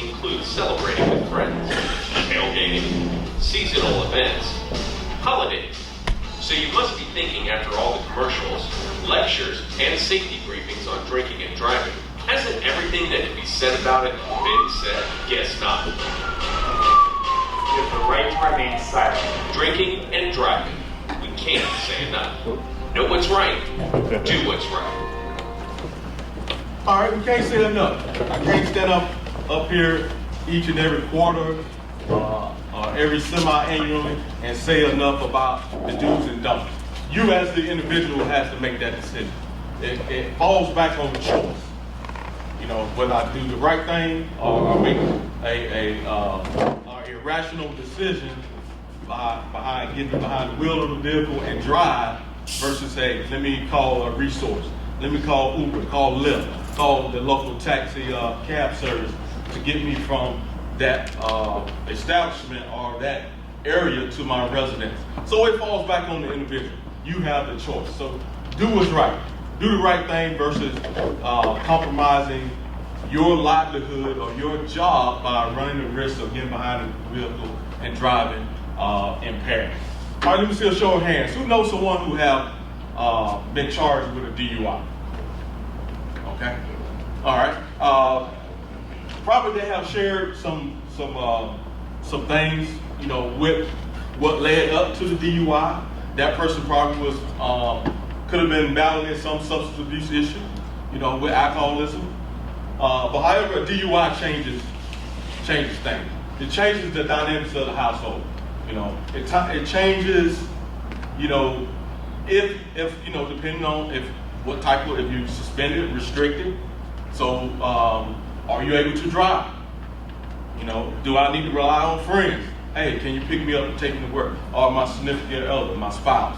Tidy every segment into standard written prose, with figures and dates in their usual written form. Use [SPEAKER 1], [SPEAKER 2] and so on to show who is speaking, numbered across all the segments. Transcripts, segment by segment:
[SPEAKER 1] include celebrating with friends, tailgating, seasonal events, holidays. So you must be thinking, after all the commercials, lectures, and safety briefings on drinking and driving, hasn't everything that could be said about it been said? Guess not.
[SPEAKER 2] You have the right to remain silent.
[SPEAKER 1] Drinking and driving. We can't say enough. Know what's right. Do what's right.
[SPEAKER 3] All right, we can't say enough. I can't stand up here each and every quarter, every semi-annually, and say enough about the do's and don'ts. You as the individual has to make that decision. It falls back on the choice. You know, whether I do the right thing or make a irrational decision behind getting behind the wheel of the vehicle and drive versus, hey, let me call a resource. Let me call Uber, call Lyft, call the local taxi cab service to get me from that establishment or that area to my residence. So it falls back on the individual. You have the choice. So do what's right. Do the right thing versus compromising your livelihood or your job by running the risk of getting behind the vehicle and driving impaired. All right, let me see a show of hands. Who knows someone who have been charged with a DUI? Okay. All right. Probably they have shared some things, you know, with what led up to the DUI. That person probably was could have been battling some substance abuse issue, you know, with alcoholism. But however, a DUI changes things. It changes the dynamics of the household. You know, it changes, you know, if you know, depending on if you suspended, restricted. So are you able to drive? You know, do I need to rely on friends? Hey, can you pick me up and take me to work? Or my significant other, my spouse?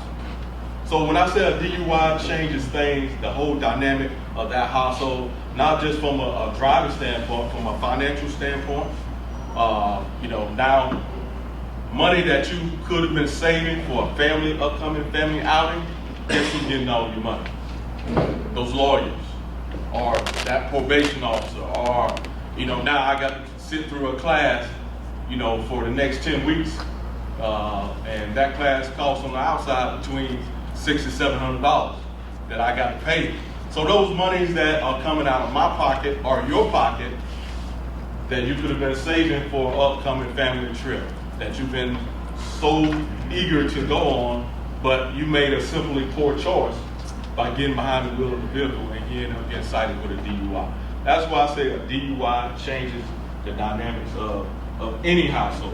[SPEAKER 3] So when I say a DUI changes things, the whole dynamic of that household, not just from a driving standpoint, from a financial standpoint. You know, now money that you could have been saving for a upcoming family outing, guess who's getting all your money? Those lawyers, or that probation officer, or, you know, now I got to sit through a class, you know, for the next 10 weeks, and that class costs on the outside between $600 and $700 that I got to pay. So those monies that are coming out of my pocket or your pocket that you could have been saving for an upcoming family trip that you've been so eager to go on, but you made a simply poor choice by getting behind the wheel of the vehicle and you end up getting cited with a DUI. That's why I say a DUI changes the dynamics of any household,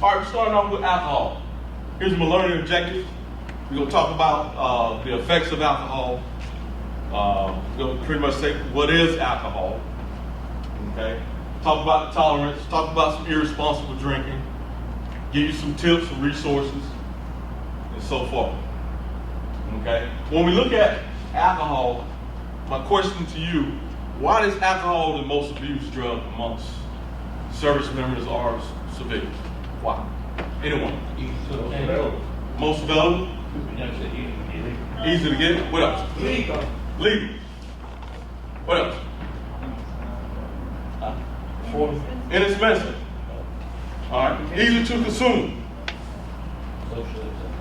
[SPEAKER 3] All right, we're starting off with alcohol. Here's my learning objectives. We're going to talk about the effects of alcohol. We're going to pretty much say what is alcohol. Okay. Talk about the tolerance. Talk about some irresponsible drinking. Give you some tips, some resources, and so forth. Okay. When we look at alcohol, my question to you: why is alcohol the most abused drug amongst service members or civilians? Why? Anyone? Most available? Easy to get. What else? Legal. What else? Inexpensive. All right. Easy to consume.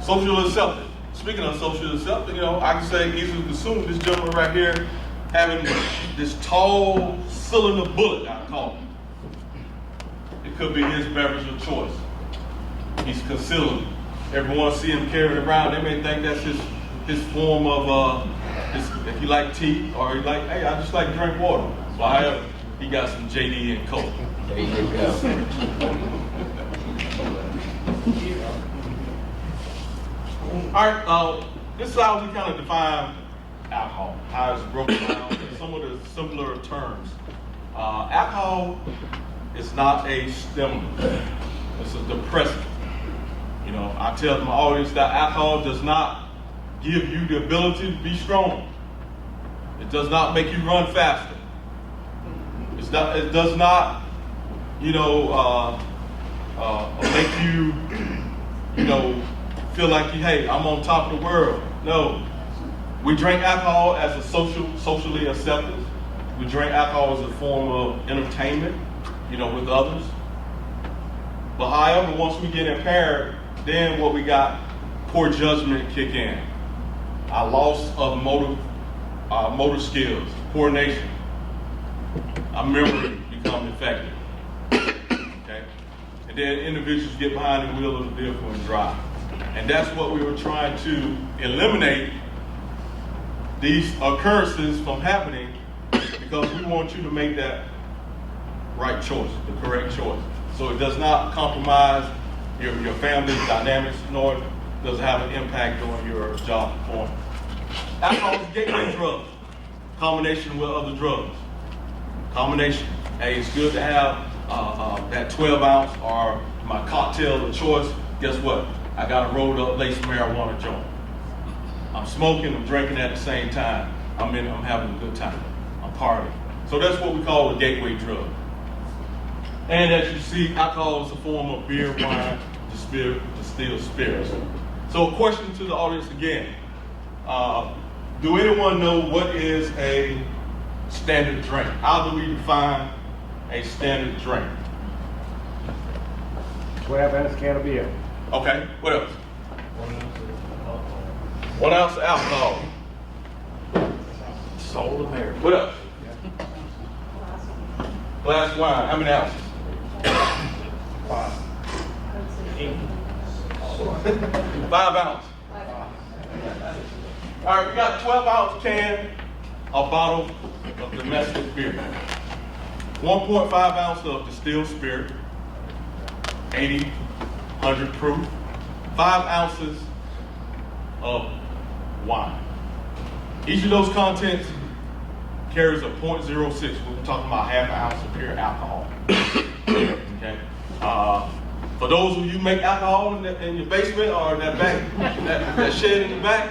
[SPEAKER 3] Social accepted. Speaking of social accepted, you know, I can say easy to consume. This gentleman right here having this tall cylinder bullet, I call it. It could be his beverage of choice. He's concealing it. Everyone see him carrying it around. They may think that's his form of, if you like tea, or you like, hey, I just like to drink water. So however, he got some JD and Coke.
[SPEAKER 4] There you go.
[SPEAKER 3] All right, this is how we kind of define alcohol, how it's broken down in some of the simpler terms. Alcohol is not a stimulant, it's a depressant. You know, I tell my audience that alcohol does not give you the ability to be strong. It does not make you run faster. It does not, you know, make you, you know, feel like, hey, I'm on top of the world. No, we drink alcohol as a socially accepted. We drink alcohol as a form of entertainment, with others. But however, once we get impaired, then what we got, poor judgment kick in. Our loss of motor skills, coordination. Our memory become affected. Okay? And then individuals get behind the wheel of the vehicle and drive. And that's what we were trying to eliminate, these occurrences from happening, because we want you to make that right choice, the correct choice. So it does not compromise your family dynamics, nor does it have an impact on your job performance. Alcohol is a gateway drug, combination with other drugs. Combination. Hey, it's good to have that 12 ounce or my cocktail of choice. Guess what? I got a rolled up laced marijuana joint. I'm smoking, I'm drinking at the same time. I'm having a good time. I'm partying. So that's what we call a gateway drug. And as you see, alcohol is a form of beer, wine, distilled spirits. So a question to the audience again. Do anyone know what is a standard drink? How do we define a standard drink?
[SPEAKER 4] 12 ounce can of beer.
[SPEAKER 3] Okay, what else? 1 ounce of alcohol.
[SPEAKER 4] Soul America.
[SPEAKER 3] What else? Glass of wine. How many ounces? 5 ounces. All right, we got 12 ounce can, a bottle of domestic beer. 1.5 ounce of distilled spirit, 80, 100 proof. 5 ounces of wine. Each of those contents carries a 0.06. We're talking about half an ounce of pure alcohol. Okay. For those of you who make alcohol in your basement or that that shed in the back,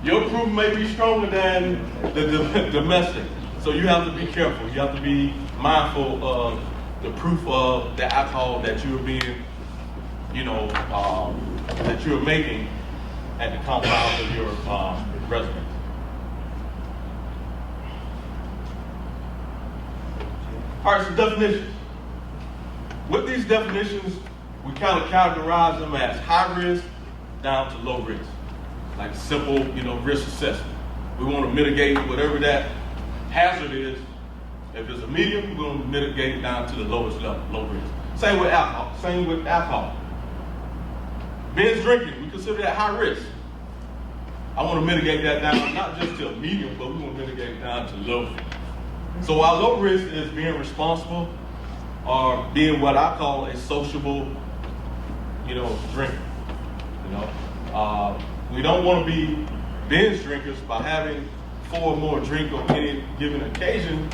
[SPEAKER 3] your proof may be stronger than the domestic. So you have to be careful. You have to be mindful of the proof of the alcohol that you're being, that you're making at the compound of your residence. All right, so definitions. With these definitions, we kind of categorize them as high risk down to low risk. Like simple, risk assessment. We want to mitigate whatever that hazard is. If it's a medium, we're going to mitigate it down to the lowest level, low risk. Same with alcohol. Binge drinking, we consider that high risk. I want to mitigate that down, not just to a medium, but we want to mitigate it down to low. So our low risk is being responsible or being what I call a sociable, drinker. We don't want to be binge drinkers by having 4 or more drink on any given occasion,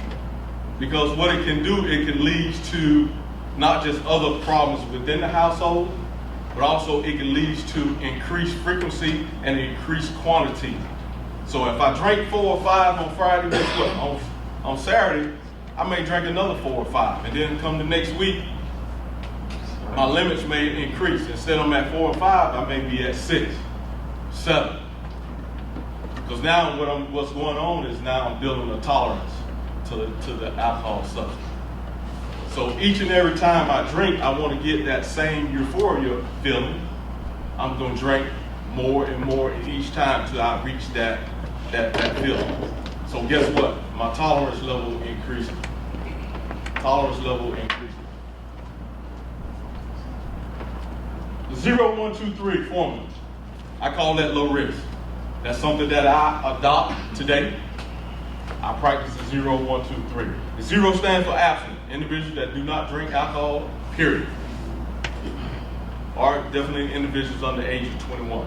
[SPEAKER 3] because what it can do, it can lead to not just other problems within the household, but also it can lead to increased frequency and increased quantity. So if I drink 4 or 5 on Friday, guess what? On Saturday, I may drink another 4 or 5, and then come the next week, my limits may increase. Instead I'm at 4 or 5, I may be at 6, 7. Because now what's going on is now I'm building a tolerance to the alcohol substance. So each and every time I drink, I want to get that same euphoria feeling. I'm going to drink more and more each time till I reach that feeling. So guess what? My tolerance level increases. Tolerance level increases. The 0, 1, 2, 3 formula. I call that low risk. That's something that I adopt today. I practice the 0, 1, 2, 3. The 0 stands for abstinent. Individuals that do not drink alcohol, period. Or definitely individuals under the age of 21.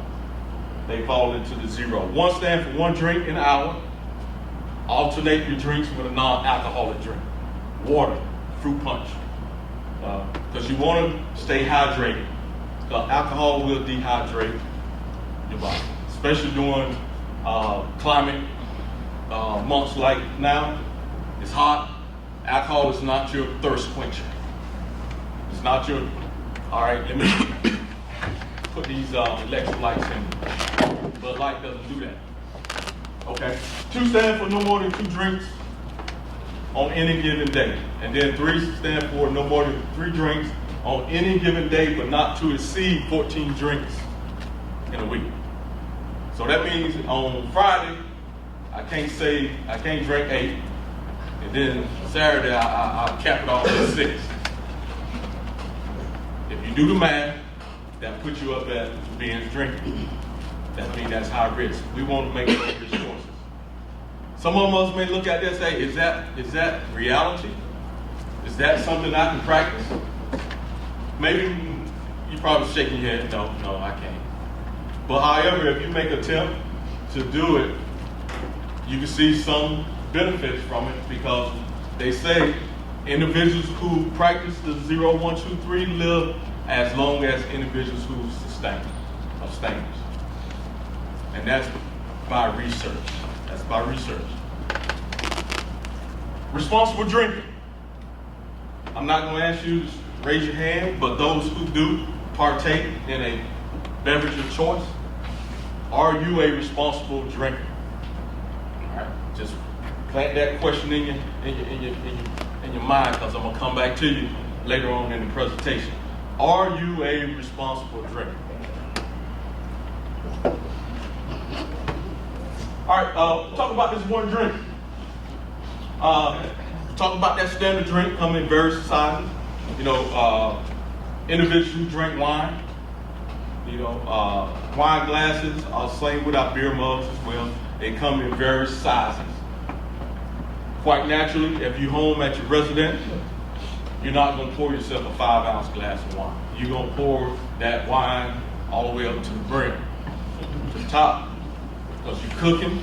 [SPEAKER 3] They fall into the 0. 1 stands for 1 drink an hour. Alternate your drinks with a non-alcoholic drink. Water, fruit punch. Because you want to stay hydrated. Because alcohol will dehydrate your body. Especially during climate months like now. It's hot. Alcohol is not your thirst quencher. It's not your, all right, let me put these electrolytes in. Bud Light doesn't do that. Okay. 2 stand for no more than 2 drinks on any given day. And then 3 stand for no more than 3 drinks on any given day, but not to exceed 14 drinks in a week. So that means on Friday, I can't drink 8. And then Saturday, I'll cap it off at 6. If you do the math, that puts you up at being drinking. That means that's high risk. We want to make those choices. Some of us may look at this and say, is that reality? Is that something I can practice? Maybe you're probably shaking your head, no, I can't. But however, if you make an attempt to do it, you can see some benefits from it, because they say individuals who practice the 0, 1, 2, 3 live as long as individuals who abstain. And that's by research. Responsible drinking. I'm not going to ask you to raise your hand, but those who do partake in a beverage of choice, are you a responsible drinker? All right, just plant that question in your mind, because I'm gonna come back to you later on in the presentation. Are you a responsible drinker? All right, talk about this one drink. Talk about that standard drink coming in various sizes. Individuals who drink wine. Wine glasses are the same with our beer mugs as well. They come in various sizes. Quite naturally, if you're home at your residence, you're not going to pour yourself a 5-ounce glass of wine. You're going to pour that wine all the way up to the brim, to the top, because you're cooking,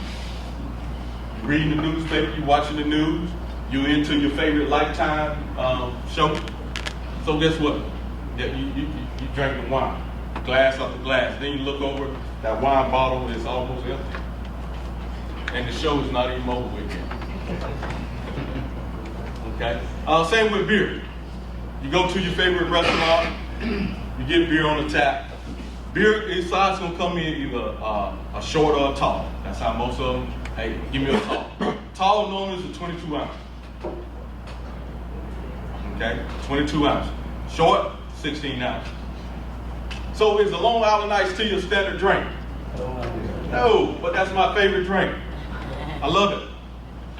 [SPEAKER 3] you're reading the newspaper, you're watching the news, you're into your favorite Lifetime show. So guess what? You drinking wine, glass after glass. Then you look over, that wine bottle is almost empty, and the show is not even over with yet. Okay. Same with beer. You go to your favorite restaurant, you get beer on the tap. Beer size gonna come in either a short or a tall. That's how most of them. Hey, give me a tall. Tall normally is a 22 ounce. Okay, 22 ounce. Short, 16 ounce. So is a Long Island iced tea a standard drink? No, but that's my favorite drink. I love it.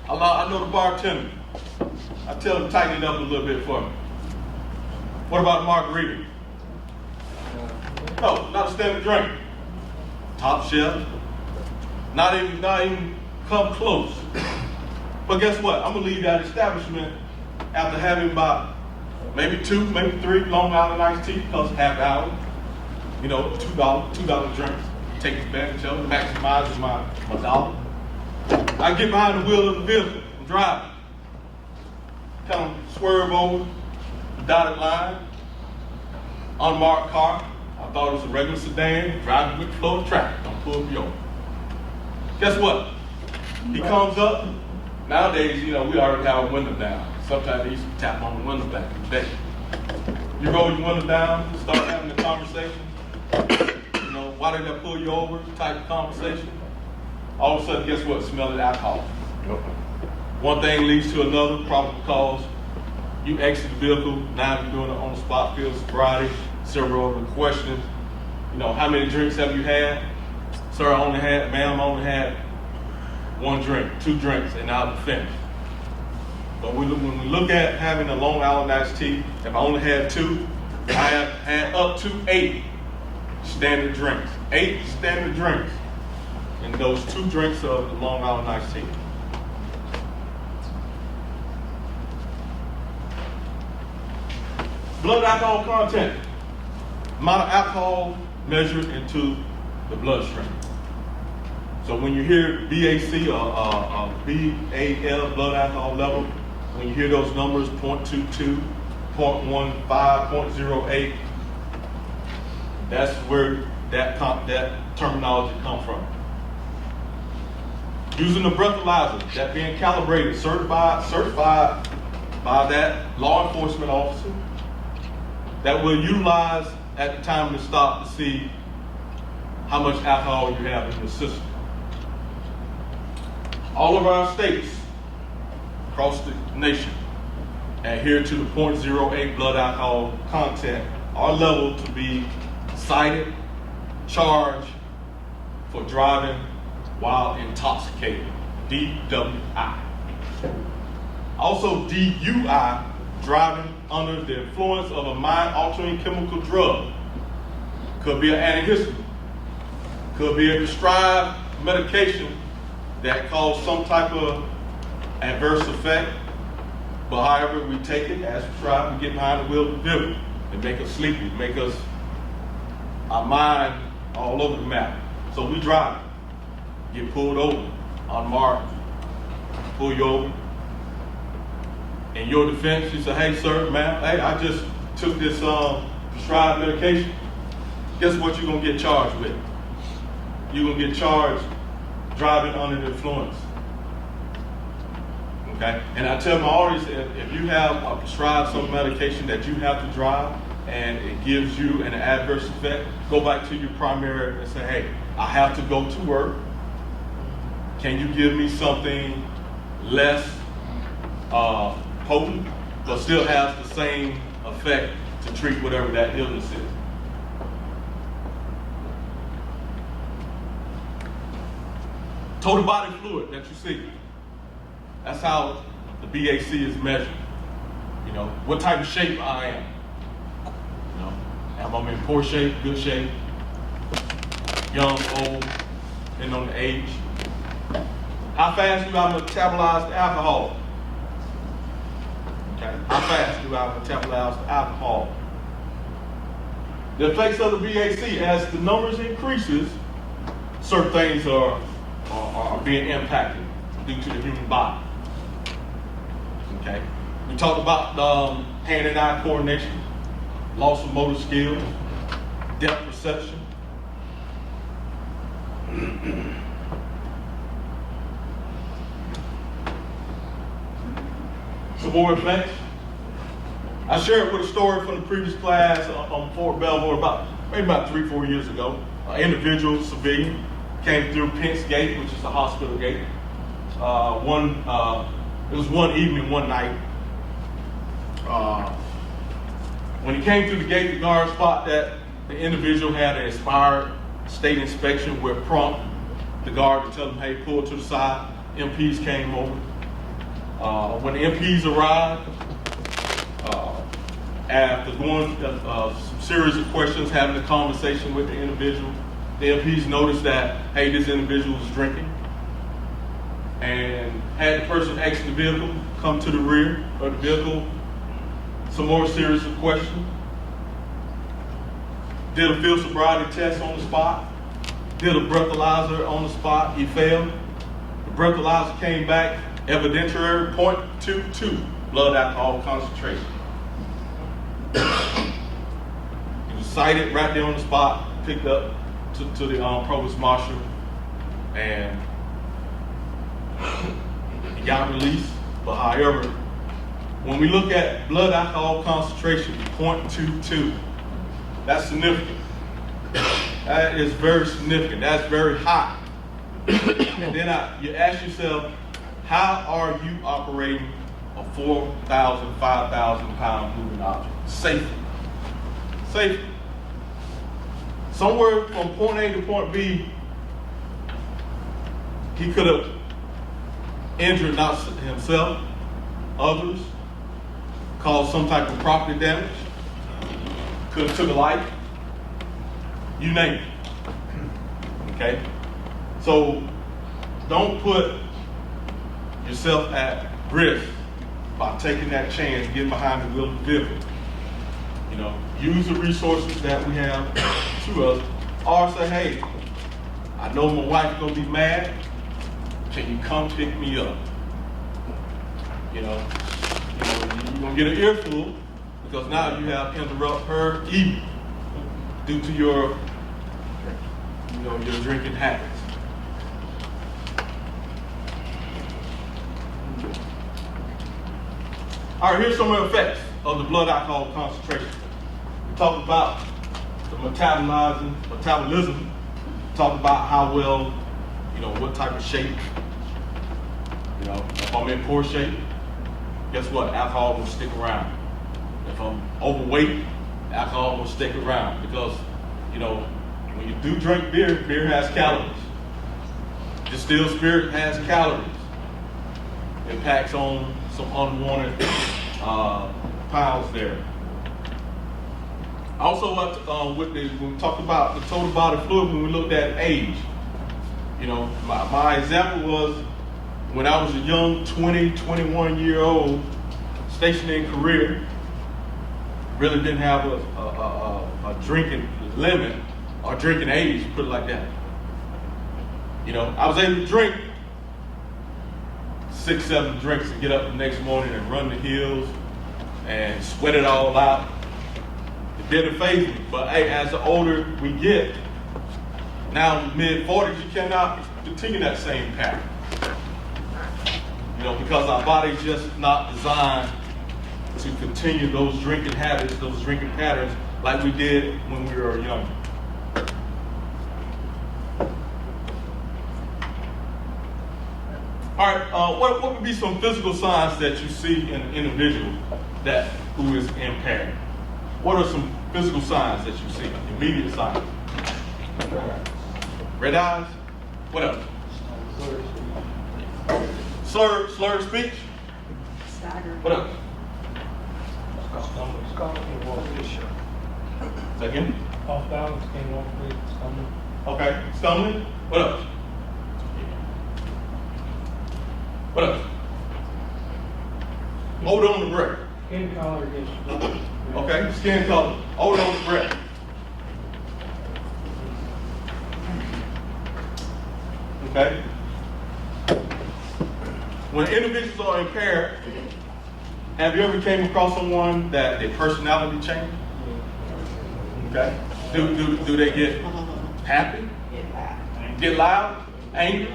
[SPEAKER 3] I know the bartender. I tell him tighten it up a little bit for me. What about a margarita? No, not a standard drink. Top shelf. Not even come close. But guess what? I'm gonna leave that establishment after having about maybe 2, maybe 3 Long Island iced tea, because half hour. $2 drinks. Take advantage of it, maximizes my dollar. I get behind the wheel of the vehicle, I'm driving. Kind of swerve over the dotted line, unmarked car. I thought it was a regular sedan, driving with the flow of traffic. Don't pull me over. Guess what? He comes up. Nowadays, we already have a window down. Sometimes they used to tap on the window back in the day. You roll your window down, start having a conversation. Why did I pull you over? Type of conversation. All of a sudden, guess what? Smelling alcohol. One thing leads to another, probably because you exit the vehicle. Now you're doing it on the spot, field sobriety, several other questions. How many drinks have you had? Sir, ma'am, I only had 1 drink, 2 drinks, and I'll be finished. But when we look at having a Long Island iced tea, if I only had 2, I have had up to 8 standard drinks. 8 standard drinks. And those 2 drinks of the Long Island iced tea. Blood alcohol content. Amount of alcohol measured into the bloodstream. So when you hear BAC or BAL, blood alcohol level, when you hear those numbers, 0.22, 0.15, 0.08, that's where that terminology comes from. Using the breathalyzer, that being calibrated, certified by that law enforcement officer, that will utilize at the time of the stop to see how much alcohol you have in your system. All of our states across the nation adhere to the 0.08 blood alcohol content or level to be cited, charged for driving while intoxicated, DWI. Also DUI, driving under the influence of a mind-altering chemical drug. Could be an antihistamine, could be a prescribed medication that cause some type of adverse effect, but however we take it as prescribed, we get behind the wheel of the vehicle. It make us sleepy, make us, our mind all over the map. So we drive, get pulled over, unmarked, pull you over. In your defense, you say, hey sir, ma'am, hey, I just took this prescribed medication. Guess what you're gonna get charged with? You're gonna get charged driving under the influence. Okay? And I tell my audience, if you have a prescribed some medication that you have to drive and it gives you an adverse effect, go back to your primary and say, hey, I have to go to work. Can you give me something less potent, but still has the same effect to treat whatever that illness is? Total body fluid that you see. That's how the BAC is measured. You know, what type of shape I am. You know, am I in poor shape, good shape, young, old, depending on the age. How fast do I metabolize the alcohol? Okay. How fast do I metabolize the alcohol? The effects of the BAC, as the numbers increases, certain things are being impacted due to the human body. Okay. We talked about hand and eye coordination, loss of motor skills, depth perception. Some more effects. I shared with a story from the previous class on Fort Belvoir maybe about 3-4 years ago. An individual, civilian, came through Pence Gate, which is the hospital gate. It was one evening, one night. When he came through the gate, the guard spotted that the individual had an expired state inspection where prompt the guard to tell him, hey, pull to the side. MPs came over. When the MPs arrived, after going some series of questions, having a conversation with the individual, the MPs noticed that, hey, this individual was drinking, and had the person exit the vehicle, come to the rear of the vehicle, some more series of questions, did a field sobriety test on the spot, did a breathalyzer on the spot, he failed. The breathalyzer came back, evidentiary 0.22 blood alcohol concentration. He was cited right there on the spot, picked up to the provost marshal, and he got released. But however, when we look at blood alcohol concentration, 0.22, that's significant. That is very significant. That's very high. And then you ask yourself, how are you operating a 4,000, 5,000 pound moving object safely? Safely. Somewhere from point A to point B, he could have injured not himself, others, caused some type of property damage, could have took a life, you name it. Okay? So don't put yourself at risk by taking that chance, getting behind the wheel of the vehicle. You know, use the resources that we have to us, or say, hey, I know my wife's gonna be mad. Can you come pick me up? You're gonna get an earful because now you have interrupted her evening due to your drinking habits. All right, here's some of the effects of the blood alcohol concentration. We talked about the metabolism. We talked about how well, what type of shape You know, if I'm in poor shape, guess what? Alcohol will stick around. If I'm overweight, alcohol will stick around because, you know, when you do drink beer, beer has calories. Distilled spirit has calories. It packs on some unwanted piles there. Also, when we talked about the total body fluid, when we looked at age, you know, my example was when I was a young 20, 21-year-old stationed in Korea, really didn't have a drinking limit or drinking age, put it like that. You know, I was able to drink 6, 7 drinks and get up the next morning and run the hills and sweat it all out. It didn't faze me. But hey, as the older we get, now in the mid-40s, you cannot continue that same pattern. You know, because our body's just not designed to continue those drinking habits, those drinking patterns like we did when we were young. All right, what would be some physical signs that you see in an individual who is impaired? What are some physical signs that you see, immediate signs? Red eyes? What else? Slurred speech?
[SPEAKER 5] Staggered.
[SPEAKER 3] What else? Second?
[SPEAKER 6] Off balance, can't walk with stomach.
[SPEAKER 3] Okay, stumbling? What else? What else? Hold on to breath.
[SPEAKER 6] Skin color gets dark.
[SPEAKER 3] Okay, skin color. Hold on to breath. Okay? When individuals are impaired, have you ever came across someone that their personality changed? Okay. Do they get happy? Get loud? Angry?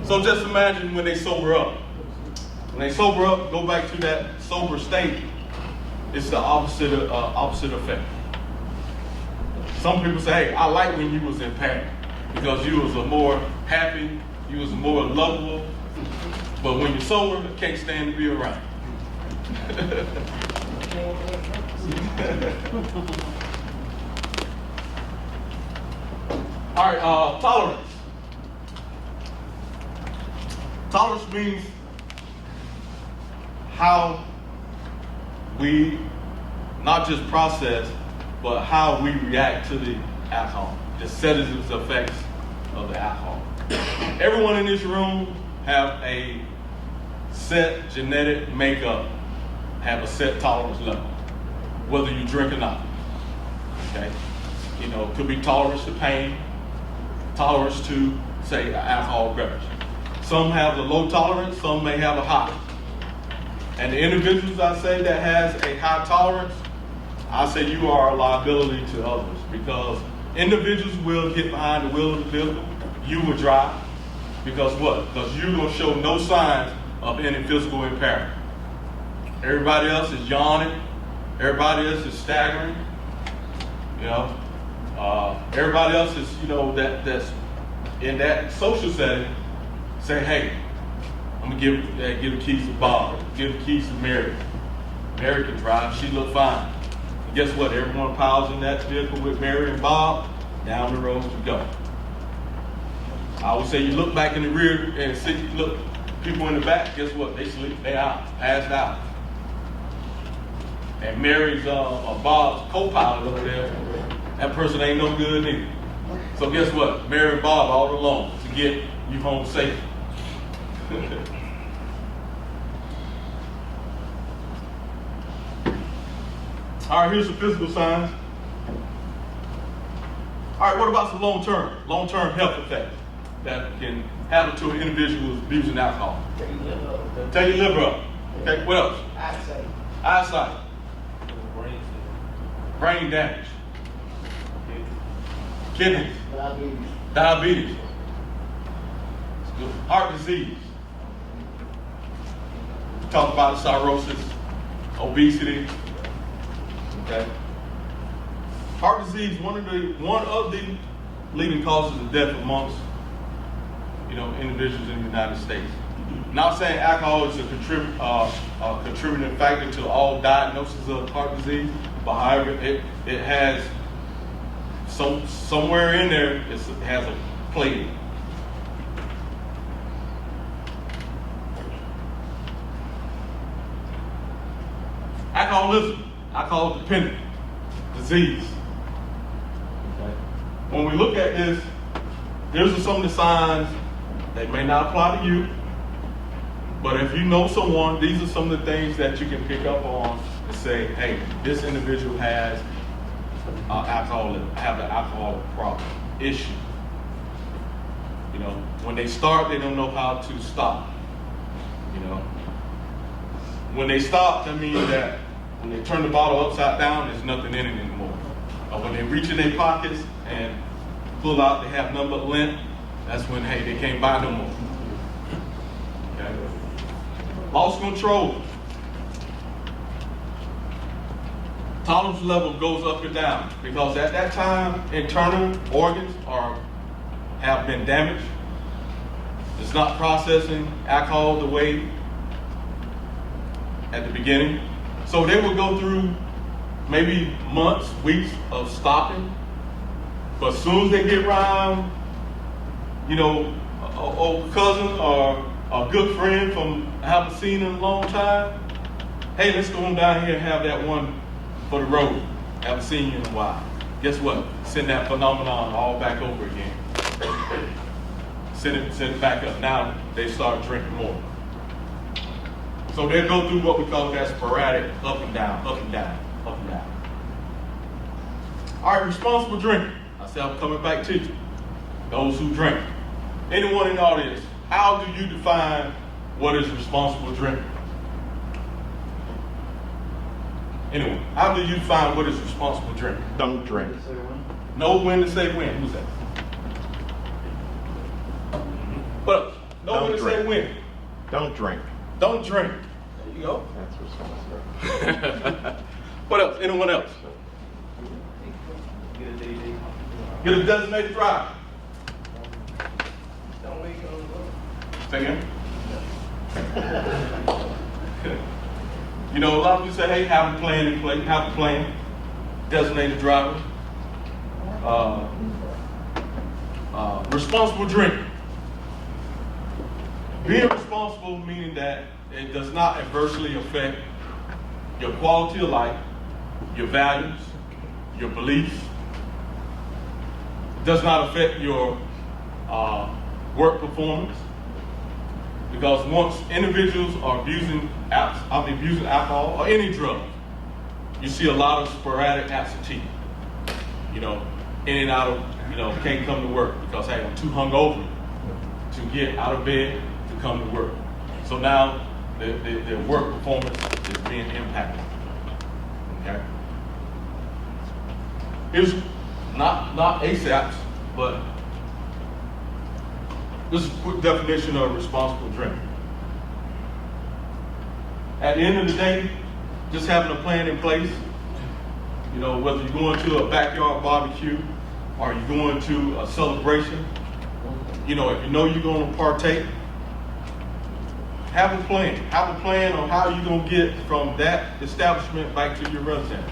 [SPEAKER 3] So just imagine when they sober up. When they sober up, go back to that sober state, it's the opposite effect. Some people say, hey, I like when you was impaired because you was a more happy, you was more lovable, but when you're sober, you can't stand to be around. All right, tolerance. Tolerance means how we not just process, but how we react to the alcohol, the sedative effects of the alcohol. Everyone in this room have a set genetic makeup, have a set tolerance level, whether you drink or not. Okay, you know, it could be tolerance to pain, tolerance to, say, an alcohol beverage. Some have a low tolerance, some may have a high. And the individuals I say that has a high tolerance, I say you are a liability to others because individuals will get behind the wheel of the vehicle, you will drive, because what? Because you don't show no signs of any physical impairment. Everybody else is yawning, everybody else is staggering, you know. Everybody else is, you know, that's in that social setting, say, hey, I'm gonna give the keys to Bob, give the keys to Mary. Mary can drive, she look fine. And guess what? Everyone piles in that vehicle with Mary and Bob, down the road we go. I would say you look back in the rear and see, look, people in the back, guess what? They sleep, they out, passed out. And Mary's or Bob's co-pilot over there, that person ain't no good either. So guess what? Mary and Bob all alone to get you home safe. All right, here's some physical signs. All right, what about some long-term health effects that can happen to an individual who's abusing alcohol? Tear your liver up. Okay, what else? Eyesight. Brain damage. Kidneys. Diabetes. Heart disease. We talked about cirrhosis, obesity. Okay. Heart disease, one of the leading causes of death amongst individuals in the United States. Not saying alcohol is a contributing factor to all diagnoses of heart disease, but however, it has somewhere in there, it has a play. Alcoholism, alcohol dependent disease. Okay. When we look at this, these are some of the signs that may not apply to you, but if you know someone, these are some of the things that you can pick up on and say, hey, this individual has the alcohol problem issue. When they start, they don't know how to stop. When they stop, that means that when they turn the bottle upside down, there's nothing in it anymore. Or when they reach in their pockets and pull out, they have nothing but lint, that's when, hey, they can't buy no more. Okay? Lost control. Tolerance level goes up and down because at that time, internal organs have been damaged. It's not processing alcohol the way at the beginning. So they will go through maybe months, weeks of stopping. But as soon as they get around, an old cousin or a good friend from I haven't seen in a long time, hey, let's go on down here and have that one for the road. Haven't seen you in a while. Guess what? Send that phenomenon all back over again. Send it back up. Now they start drinking more. So they'll go through what we call that sporadic up and down, up and down, up and down. All right, responsible drinking. I said I'm coming back to you. Those who drink. Anyone in the audience, how do you define what is responsible drinking? Anyone, how do you define what is responsible drinking?
[SPEAKER 7] Don't drink.
[SPEAKER 3] Know when to say when. Who's that? But know when to say when.
[SPEAKER 7] Don't drink.
[SPEAKER 3] Don't drink. There you go.
[SPEAKER 7] That's responsible.
[SPEAKER 3] What else? Anyone else? Get a designated driver. Say again. A lot of people say, hey, have a plan in place, have a plan. Designated driver. Responsible drinking. Being responsible meaning that it does not adversely affect your quality of life, your values, your beliefs. It does not affect your work performance. Because once individuals are abusing alcohol or any drug, you see a lot of sporadic absentee. In and out of, can't come to work because, hey, I'm too hungover to get out of bed to come to work. So now their work performance is being impacted. Okay? Here's not ASAPs, but this is a quick definition of responsible drinking. At the end of the day, just having a plan in place, whether you're going to a backyard barbecue or you're going to a celebration, if you know you're going to partake, have a plan. Have a plan on how you're going to get from that establishment back to your residence.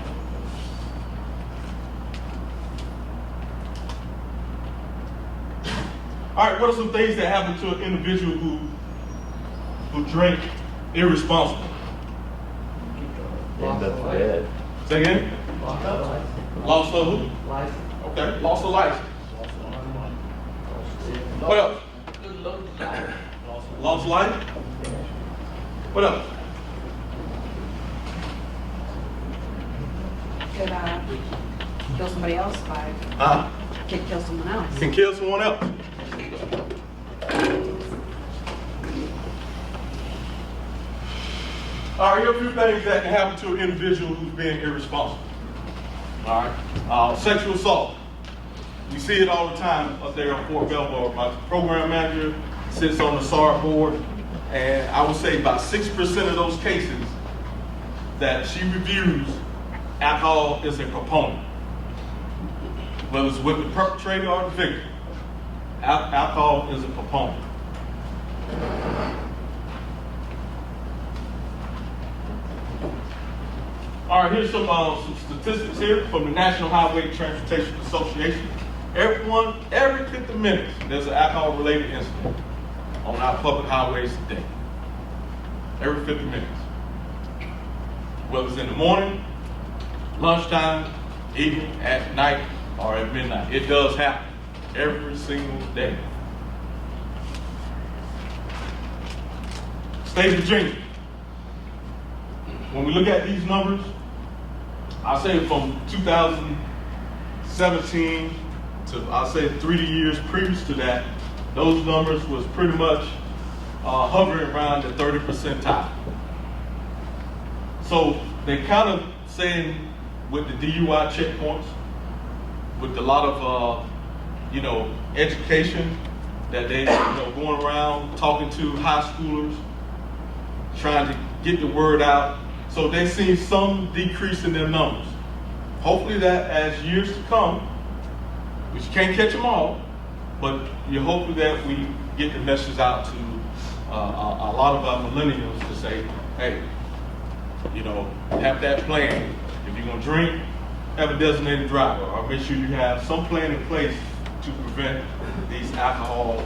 [SPEAKER 3] All right, what are some things that happen to an individual who drink irresponsibly?
[SPEAKER 7] End up dead.
[SPEAKER 3] Say again? Loss of who?
[SPEAKER 6] Life.
[SPEAKER 3] Okay, loss of license. What else? Lost life? What else?
[SPEAKER 5] Could kill somebody else by, could kill someone else.
[SPEAKER 3] Can kill someone else. All right, here are a few things that can happen to an individual who's being irresponsible. All right, sexual assault. We see it all the time up there on Fort Belvoir. My program manager sits on the SAR board, and I would say about 6% of those cases that she reviews, alcohol is a proponent. Whether it's with the perpetrator or the victim, alcohol is a proponent. All right, here's some statistics here from the National Highway Transportation Association. Every 50 minutes, there's an alcohol-related incident on our public highways today. Every 50 minutes. Whether it's in the morning, lunchtime, evening, at night, or at midnight. It does happen every single day. State of Virginia. When we look at these numbers, I'll say from 2017 to I'll say 3 years previous to that, those numbers was pretty much hovering around the 30 percentile. So they kind of saying with the DUI checkpoints, with a lot of education that they going around talking to high schoolers, trying to get the word out. So they've seen some decrease in their numbers. Hopefully that as years to come, which you can't catch them all, but you're hoping that we get the message out to a lot of our millennials to say, hey, have that plan. If you're gonna drink, have a designated driver, or make sure you have some plan in place to prevent these alcohol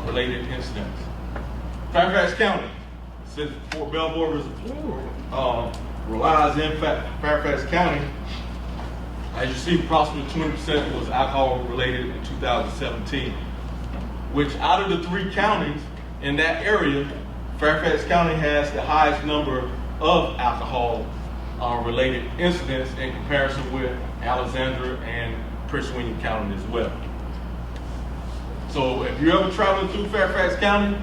[SPEAKER 3] related incidents. Fairfax County, since Fort Belvoir relies in Fairfax County, as you see, approximately 20% was alcohol related in 2017, which out of the 3 counties in that area, Fairfax County has the highest number of alcohol related incidents in comparison with Alexandria and Prince William County as well. So if you're ever traveling through Fairfax County,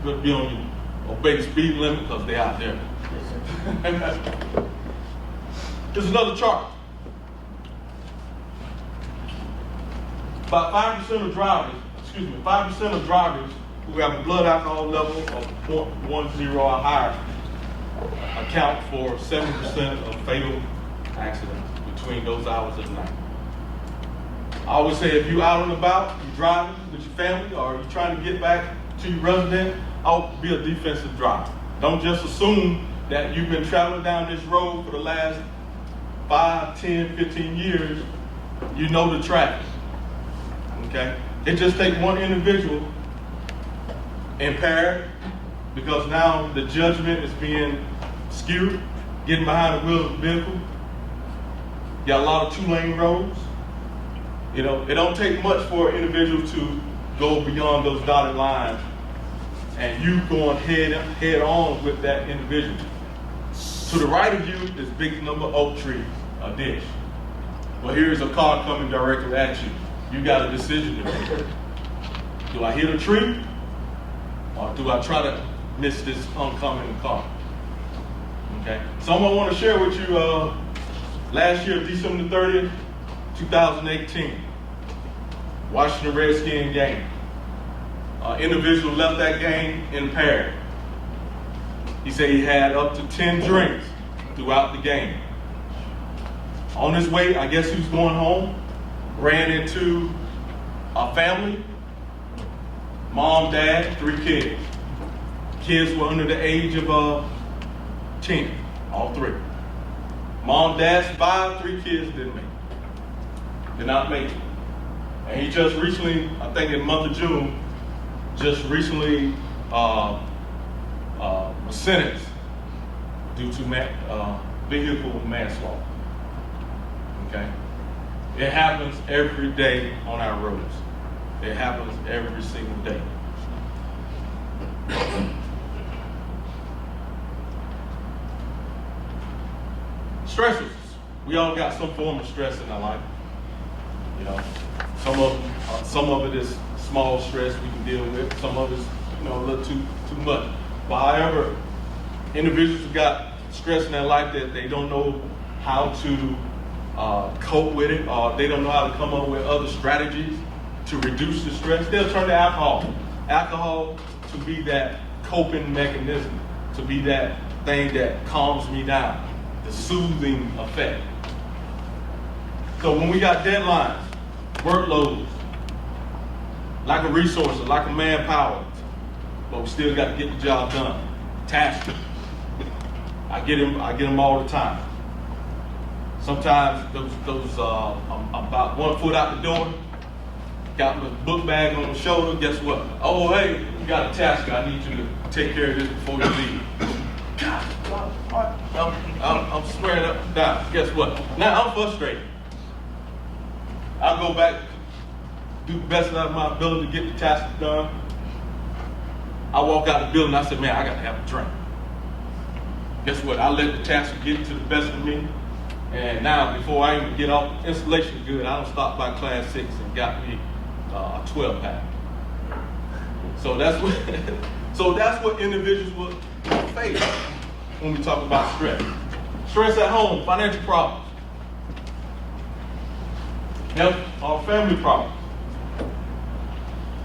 [SPEAKER 3] you're gonna be on your obey the speed limit because they're out there. Here's another chart. About 5% of drivers, 5% of drivers who have a blood alcohol level of 0.10 or higher account for 7% of fatal accidents between those hours of the night. I always say if you're out and about, you're driving with your family, or you're trying to get back to your residence, I'll be a defensive driver. Don't just assume that you've been traveling down this road for the last 5, 10, 15 years, you know the traffic, okay? It just takes one individual impaired, because now the judgment is being skewed, getting behind the wheel of the vehicle. You got a lot of 2-lane roads. It don't take much for an individual to go beyond those dotted lines and you going head on with that individual. To the right of you is big number of oak trees, a ditch. Well, here's a car coming directly at you. You got a decision to make. Do I hit a tree, or do I try to miss this oncoming car? Okay. Someone want to share with you last year, December 30th, 2018, Washington Redskins game. Individual left that game impaired. He said he had up to 10 drinks throughout the game. On his way, I guess he was going home, ran into a family, mom, dad, 3 kids. Kids were under the age of 10, all 3. Mom, dad survived, 3 kids did not make it. And he just recently, I think in the month of June, just recently was sentenced due to vehicle manslaughter. Okay? It happens every day on our roads. It happens every single day. Stressors. We all got some form of stress in our life. Some of it is small stress we can deal with. Some of it is, a little too much. But however, individuals who got stress in their life that they don't know how to cope with it, or they don't know how to come up with other strategies to reduce the stress, they'll turn to alcohol. Alcohol to be that coping mechanism, to be that thing that calms me down, the soothing effect. So when we got deadlines, workloads, lack of resources, lack of manpower, but we still got to get the job done. Tasks. I get them all the time. Sometimes I'm about 1 foot out the door, got my book bag on the shoulder. Guess what? Oh, hey, you got a task. I need you to take care of this before you leave. God, I'm swearing up and down. Guess what? Now I'm frustrated. I'll go back, do the best out of my ability to get the task done. I walk out the building. I said, man, I got to have a drink. Guess what? I let the task get to the best of me. And now, before I even get off installation good, I don't stop by class 6 and got me a 12 pack. So that's what individuals will face when we talk about stress. Stress at home, financial problems, health or family problems,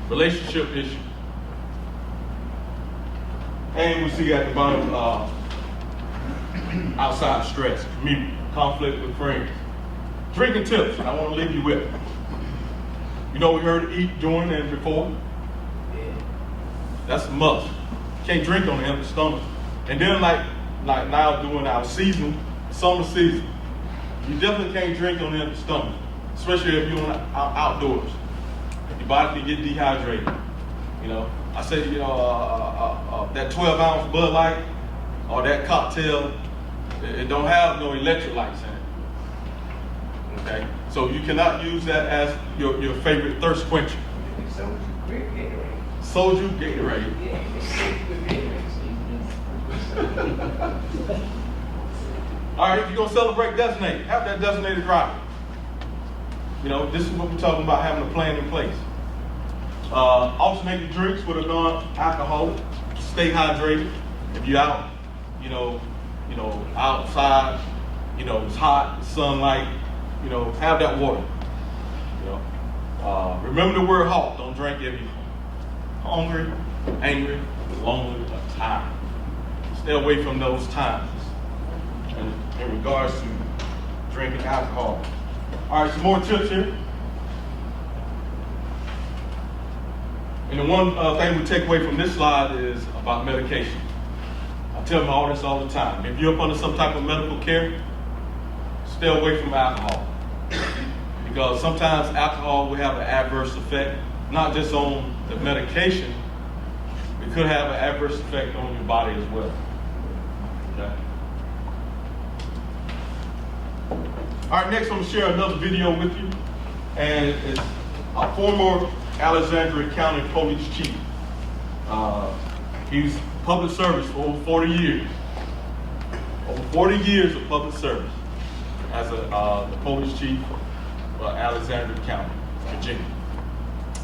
[SPEAKER 3] relationship issues. And we see at the bottom, outside stress, community, conflict with friends. Drinking tips, I want to leave you with. You know, we heard eat during and before. That's a must. Can't drink on an empty stomach. And then like now during our season, summer season, you definitely can't drink on an empty stomach, especially if you're outdoors. Your body can get dehydrated. You know, I say, you know, that 12-ounce Bud Light or that cocktail, it don't have no electrolytes in it. Okay, so you cannot use that as your favorite thirst quencher. Soju, Gatorade. All right, if you're gonna celebrate Destinated, have that designated driver. You know, this is what we're talking about, having a plan in place. Alternating drinks with a non-alcoholic. Stay hydrated. If you're out, you know, outside, you know, it's hot, sunlight, you know, have that water. You know, remember the word halt. Don't drink if you're hungry, angry, lonely, or tired. Stay away from those times in regards to drinking alcohol. All right, some more tips here. And the one thing we take away from this slide is about medication. I tell them all this all the time. If you're up under some type of medical care, stay away from alcohol. Because sometimes alcohol will have an adverse effect, not just on the medication, it could have an adverse effect on your body as well. Okay. All right, next I'm going to share another video with you. And it's a former Alexandria County Police Chief. He's public service for over 40 years. Over 40 years of public service as the police chief for Alexandria County, Virginia.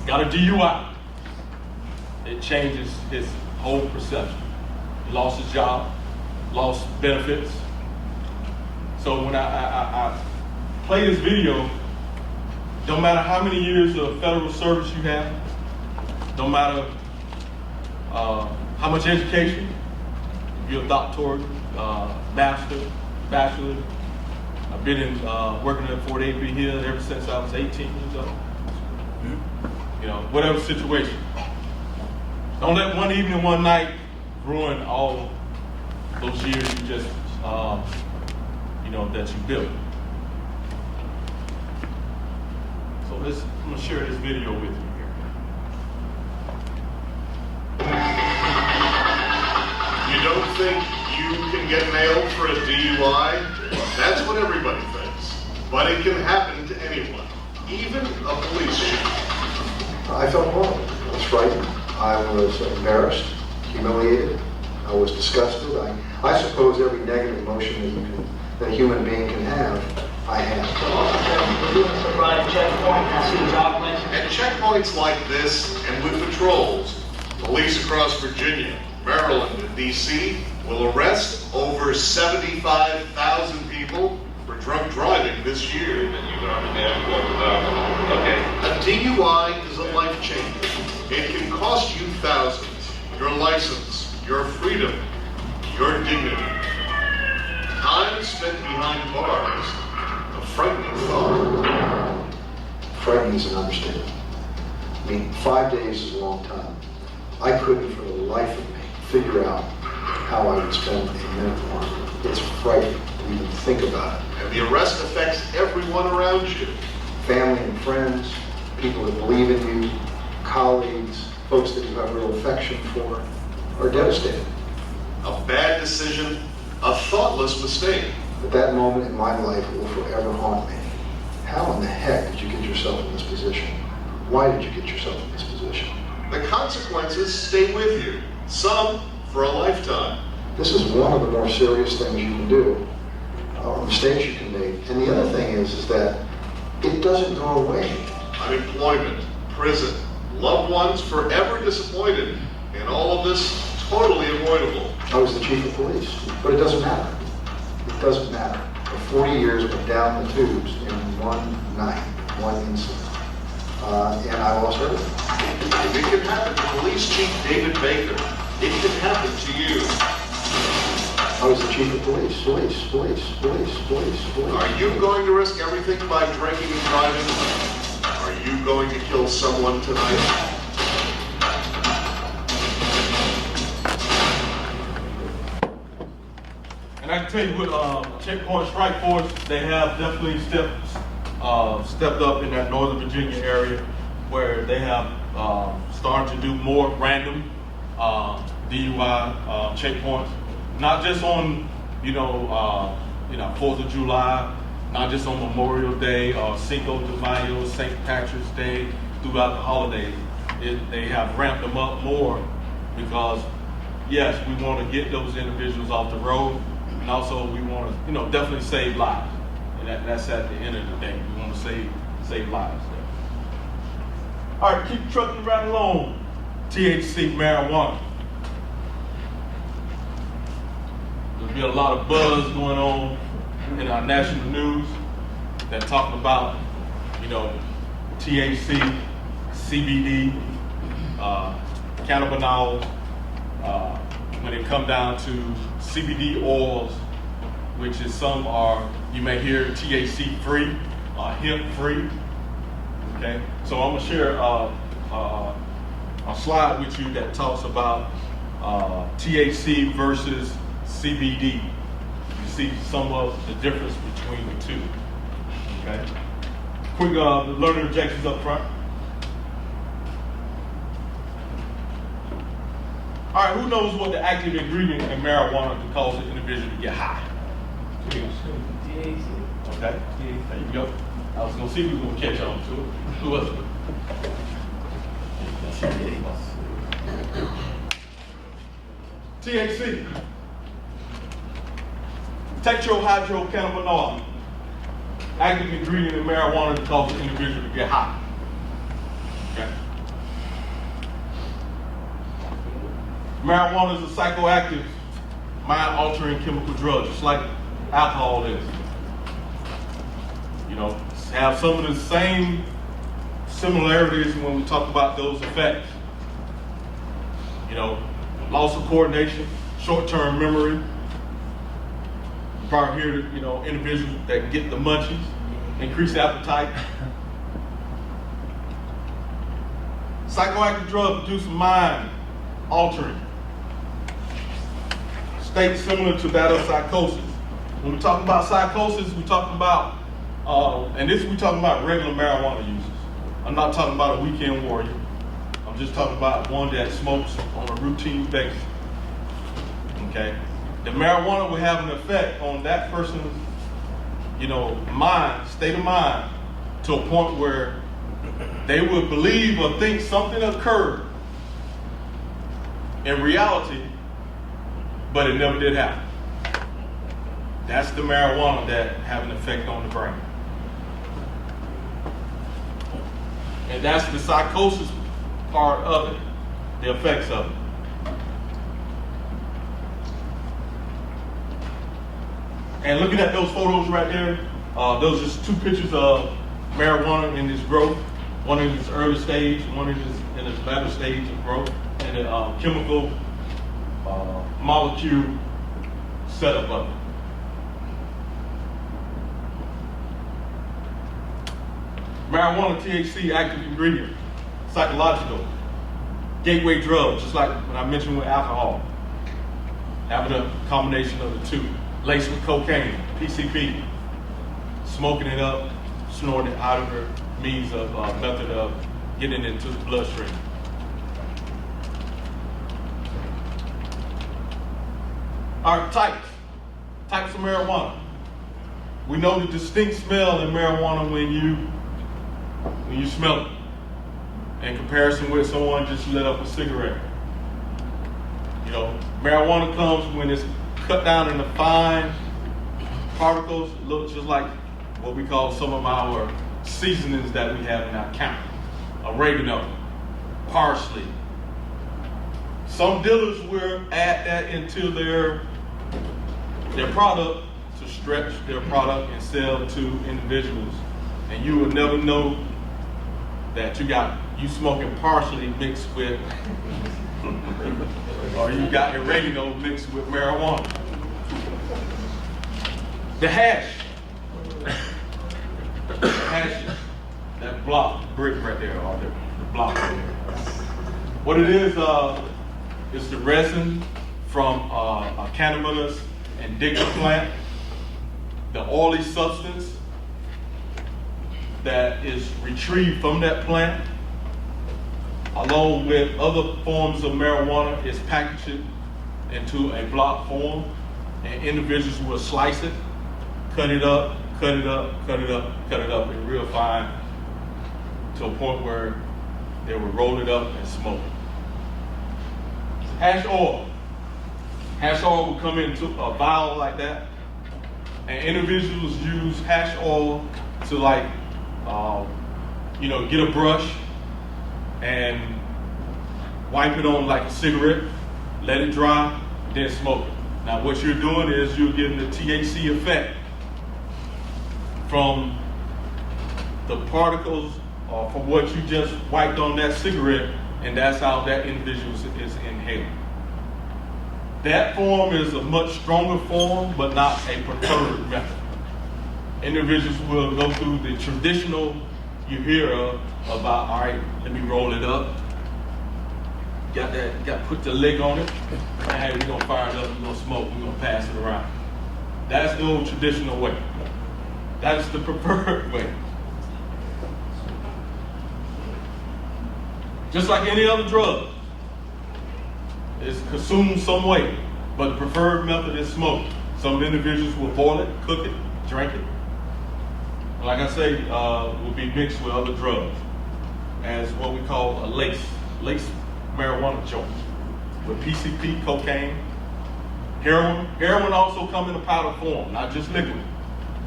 [SPEAKER 3] Got a DUI. It changes his whole perception. He lost his job, lost benefits. So when I play this video, don't matter how many years of federal service you have, don't matter how much education, if you're a doctorate, master, bachelor. I've been working at Fort A.B. Hill ever since I was 18 years old. You know, whatever situation. Don't let one evening, one night ruin all those years you just, you know, that you built. So I'm going to share this video with you here.
[SPEAKER 8] You don't think you can get nailed for a DUI? That's what everybody thinks. But it can happen to anyone, even a police chief.
[SPEAKER 9] I felt wrong. I was frightened. I was embarrassed, humiliated. I was disgusted. I suppose every negative emotion that a human being can have, I had.
[SPEAKER 2] We're doing some right at checkpoint. I see the document.
[SPEAKER 8] At checkpoints like this and with patrols, police across Virginia, Maryland, and D.C. will arrest over 75,000 people for drunk driving this year. A DUI is a life changer. It can cost you thousands, your license, your freedom, your dignity. Time spent behind bars, a frightening thought.
[SPEAKER 9] Frightening is an understatement. I mean, 5 days is a long time. I couldn't for the life of me figure out how I would spend a minute more. It's frightening to even think about it.
[SPEAKER 8] And the arrest affects everyone around you.
[SPEAKER 9] Family and friends, people that believe in you, colleagues, folks that you have real affection for, are devastated.
[SPEAKER 8] A bad decision, a thoughtless mistake.
[SPEAKER 9] But that moment in my life will forever haunt me. How in the heck did you get yourself in this position? Why did you get yourself in this position?
[SPEAKER 8] The consequences stay with you, some for a lifetime.
[SPEAKER 9] This is one of the more serious things you can do, or mistakes you can make. And the other thing is that it doesn't go away.
[SPEAKER 8] Unemployment, prison, loved ones forever disappointed, and all of this totally avoidable.
[SPEAKER 9] I was the chief of police, but it doesn't matter. It doesn't matter. For 40 years, went down the tubes in one night, one incident. And I lost everything.
[SPEAKER 8] It can happen to Police Chief David Baker. It can happen to you.
[SPEAKER 9] I was the chief of police.
[SPEAKER 8] Are you going to risk everything by drinking and driving? Are you going to kill someone tonight?
[SPEAKER 3] And I can tell you with Checkpoint Strike Force, they have definitely stepped up in that Northern Virginia area where they have started to do more random DUI checkpoints, not just on 4th of July, not just on Memorial Day or Cinco de Mayo, St. Patrick's Day, throughout the holidays. They have ramped them up more because, yes, we want to get those individuals off the road, and also we want to, definitely save lives. And that's at the end of the day. We want to save lives there. All right, keep trucking right along. THC marijuana. There's been a lot of buzz going on in our national news that talking about, THC, CBD, cannabinoids. When it come down to CBD oils, which is some are, you may hear THC free, hemp free. Okay, so I'm gonna share a slide with you that talks about THC versus CBD. You see some of the difference between the two. Okay, quick learning objectives up front. All right, who knows what the active ingredient in marijuana can cause an individual to get high? Okay, there you go. I was gonna see if we were gonna catch on to it. Who was it? THC. Tetrahydrocannabinol. Active ingredient in marijuana to cause an individual to get high. Okay. Marijuana is a psychoactive, mind-altering chemical drug, just like alcohol is. Have some of the same similarities when we talk about those effects. Loss of coordination, short-term memory. You probably hear, individuals that get the munchies, increased appetite. Psychoactive drugs produce mind-altering state similar to that of psychosis. When we talk about psychosis, we talk about, we talking about regular marijuana users. I'm not talking about a weekend warrior. I'm just talking about one that smokes on a routine basis. Okay? The marijuana will have an effect on that person's, mind, state of mind, to a point where they would believe or think something occurred in reality, but it never did happen. That's the marijuana that have an effect on the brain. And that's the psychosis part of it, the effects of it. And looking at those photos right there, those are just two pictures of marijuana in its growth. One in its early stage, one in its latter stage of growth, and the chemical molecule setup of it. Marijuana, THC, active ingredient. psychological, gateway drugs, just like when I mentioned with alcohol. Having a combination of the two, laced with cocaine, PCP, smoking it up, snorting it out of her means of method of getting into the bloodstream. All right, types of marijuana. We know the distinct smell in marijuana when you smell it, in comparison with someone just lit up a cigarette. You know, marijuana comes when it's cut down into fine particles. It looks just like what we call some of our seasonings that we have in our counter. Oregano, parsley. Some dealers will add that into their product to stretch their product and sell to individuals. And you will never know that you smoking parsley mixed with, or you got oregano mixed with marijuana. The hash. Hashes. That block, brick right there, or the block right there. What it is the resin from a cannabis indica plant, the oily substance that is retrieved from that plant, along with other forms of marijuana, is packaged into a block form, and individuals will slice it, cut it up, in real fine, to a point where they will roll it up and smoke it. Hash oil. Hash oil will come into a vial like that, and individuals use hash oil to get a brush and wipe it on like a cigarette, let it dry, then smoke it. Now what you're doing is you're getting the THC effect from the particles or from what you just wiped on that cigarette, and that's how that individual is inhaling. That form is a much stronger form, but not a preferred method. Individuals will go through the traditional you hear about, all right, let me roll it up. Got to put the leg on it. And hey, we're gonna fire it up, we're gonna smoke, we're gonna pass it around. That's the old traditional way. That is the preferred way. Just like any other drug, it's consumed some way, but the preferred method is smoke. Some individuals will boil it, cook it, drink it. Like I say, will be mixed with other drugs as what we call a lace marijuana joint with PCP, cocaine, heroin. Heroin also come in a powder form, not just liquid.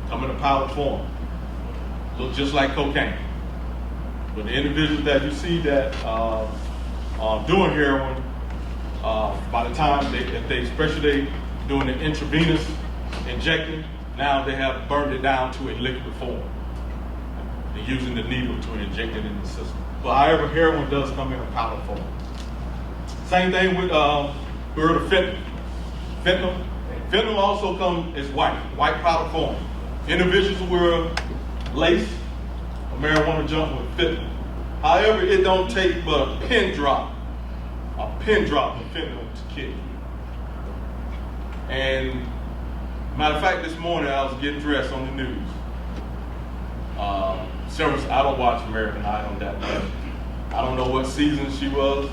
[SPEAKER 3] Come in a powder form. Look just like cocaine. But the individuals that you see that doing heroin, by the time especially doing the intravenous injecting, now they have burned it down to a liquid form. They're using the needle to inject it in the system. But however, heroin does come in a powder form. Same thing with we heard of fentanyl. Fentanyl also comes as white powder form. Individuals will lace a marijuana joint with fentanyl. However, it don't take but a pin drop of fentanyl to kill you. And matter of fact, this morning I was getting dressed on the news. I don't watch American Idol that much. I don't know what season she was.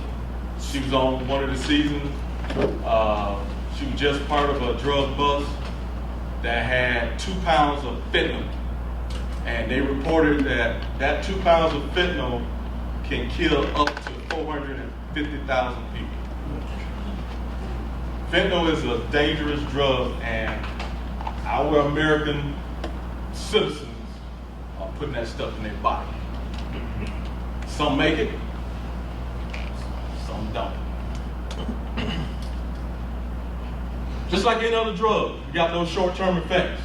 [SPEAKER 3] She was on one of the seasons. She was just part of a drug bust that had 2 pounds of fentanyl. And they reported that 2 pounds of fentanyl can kill up to 450,000 people. Fentanyl is a dangerous drug, and our American citizens are putting that stuff in their body. Some make it, some don't. Just like any other drug, you got those short-term effects.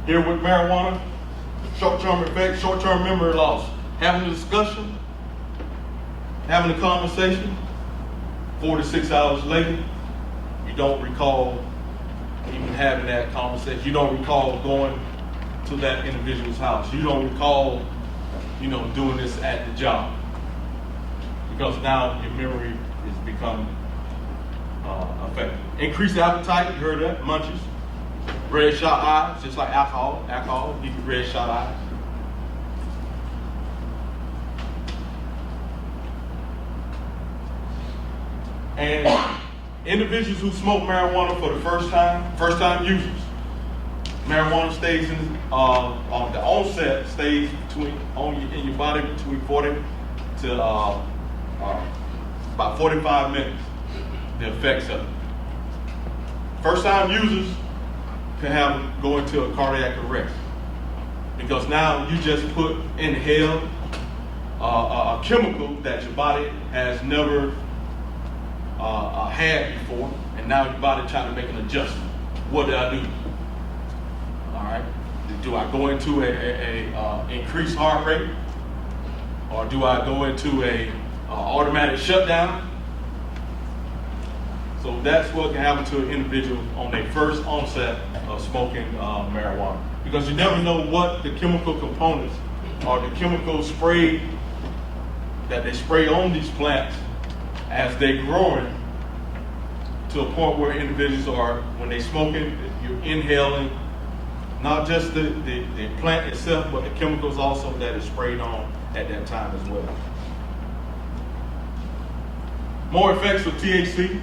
[SPEAKER 3] Here with marijuana, short-term effects, short-term memory loss. Having a discussion, having a conversation, 4 to 6 hours later, you don't recall even having that conversation. You don't recall going to that individual's house. You don't recall doing this at the job. Because now your memory is becoming affected. Increased appetite, you heard that, munchies. Red shot eyes, just like alcohol. Alcohol, give you red shot eyes. And individuals who smoke marijuana for the first time users, marijuana stays in on the onset stays in your body between 40 to about 45 minutes. The effects of it. First time users can go into a cardiac arrest because now you just inhale a chemical that your body has never had before, and now your body trying to make an adjustment. What did I do? All right. Do I go into a increased heart rate, or do I go into a automatic shutdown? So that's what can happen to an individual on their first onset of smoking marijuana, because you never know what the chemical components or the chemical spray that they spray on these plants as they're growing to a point where individuals are, when they're smoking, you're inhaling not just the plant itself, but the chemicals also that is sprayed on at that time as well. More effects of THC.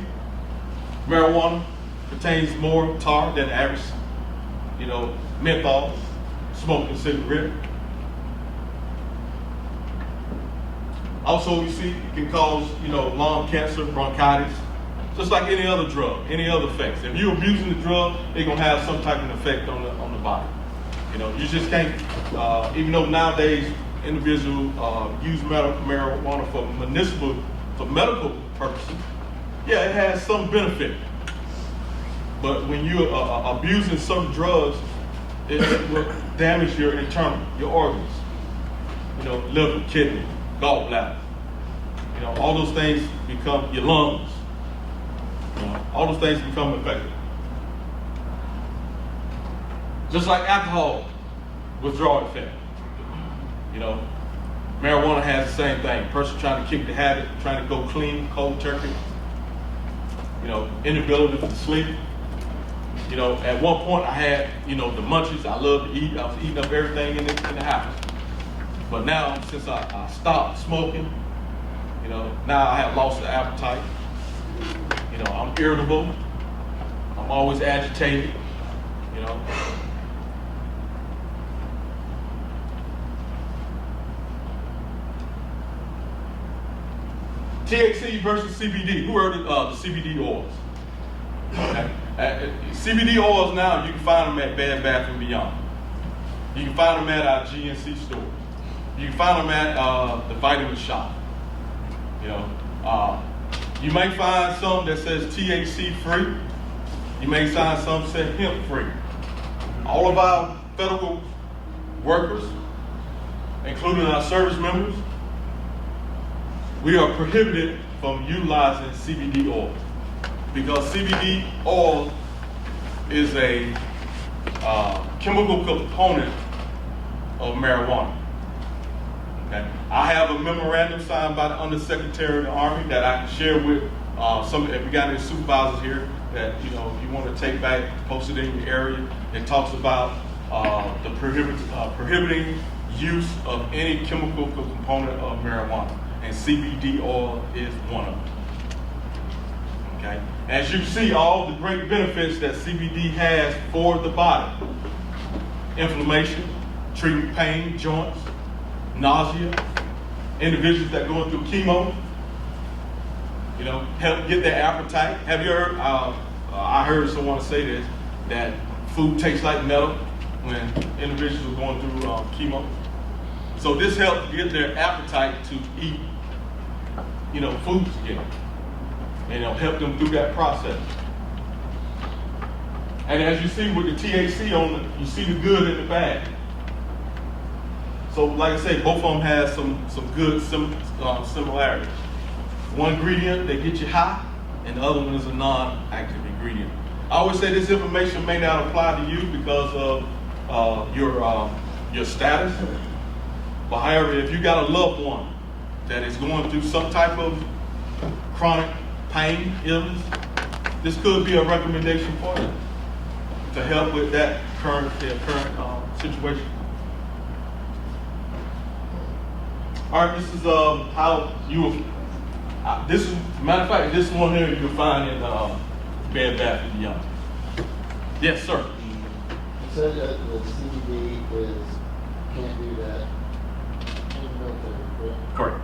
[SPEAKER 3] Marijuana contains more tar than average, menthol, smoking cigarette. Also, you see, it can cause, lung cancer, bronchitis, just like any other drug, any other effects. If you're abusing the drug, it's gonna have some type of effect on the body. You just can't, even though nowadays individuals use marijuana for medical purposes, yeah, it has some benefit. But when you're abusing certain drugs, it will damage your organs. Liver, kidney, gallbladder. All those things become your lungs. All those things become affected. Just like alcohol, withdrawal effect. Marijuana has the same thing. Person trying to kick the habit, trying to go clean, cold turkey. Inability to sleep. At one point I had, the munchies. I love to eat. I was eating up everything in the house. But now, since I stopped smoking, now I have lost the appetite. I'm irritable. I'm always agitated. THC versus CBD. Who heard of the CBD oils? Okay. CBD oils now, you can find them at Bed Bath & Beyond. You can find them at our GNC stores. You can find them at the Vitamin Shop. You may find some that says THC free. You may find some that say hemp free. All of our federal workers, including our service members, we are prohibited from utilizing CBD oil because CBD oil is a chemical component of marijuana. Okay. I have a memorandum signed by the Undersecretary of the Army that I can share with if we got any supervisors here that if you want to take back, post it in your area. It talks about the prohibiting use of any chemical component of marijuana, and CBD oil is one of them. Okay. As you see, all the great benefits that CBD has for the body: inflammation, treating pain, joints, nausea, individuals that going through chemo, help get their appetite. Have you heard, I heard someone say this, that food tastes like metal when individuals are going through chemo. So this helps get their appetite to eat, foods again. And it'll help them through that process. And as you see with the THC on it, you see the good in the bad. So like I say, both of them have some good similarities. One ingredient, they get you high, and the other one is a non-active ingredient. I always say this information may not apply to you because of your status. But however, if you got a loved one that is going through some type of chronic pain, illness, this could be a recommendation for you to help with that current situation. All right, this is how you will. This is, matter of fact, this one here you'll find in Bed Bath & Beyond. Yes, sir.
[SPEAKER 10] You said that the CBD can't do that in the military, correct?
[SPEAKER 3] Correct.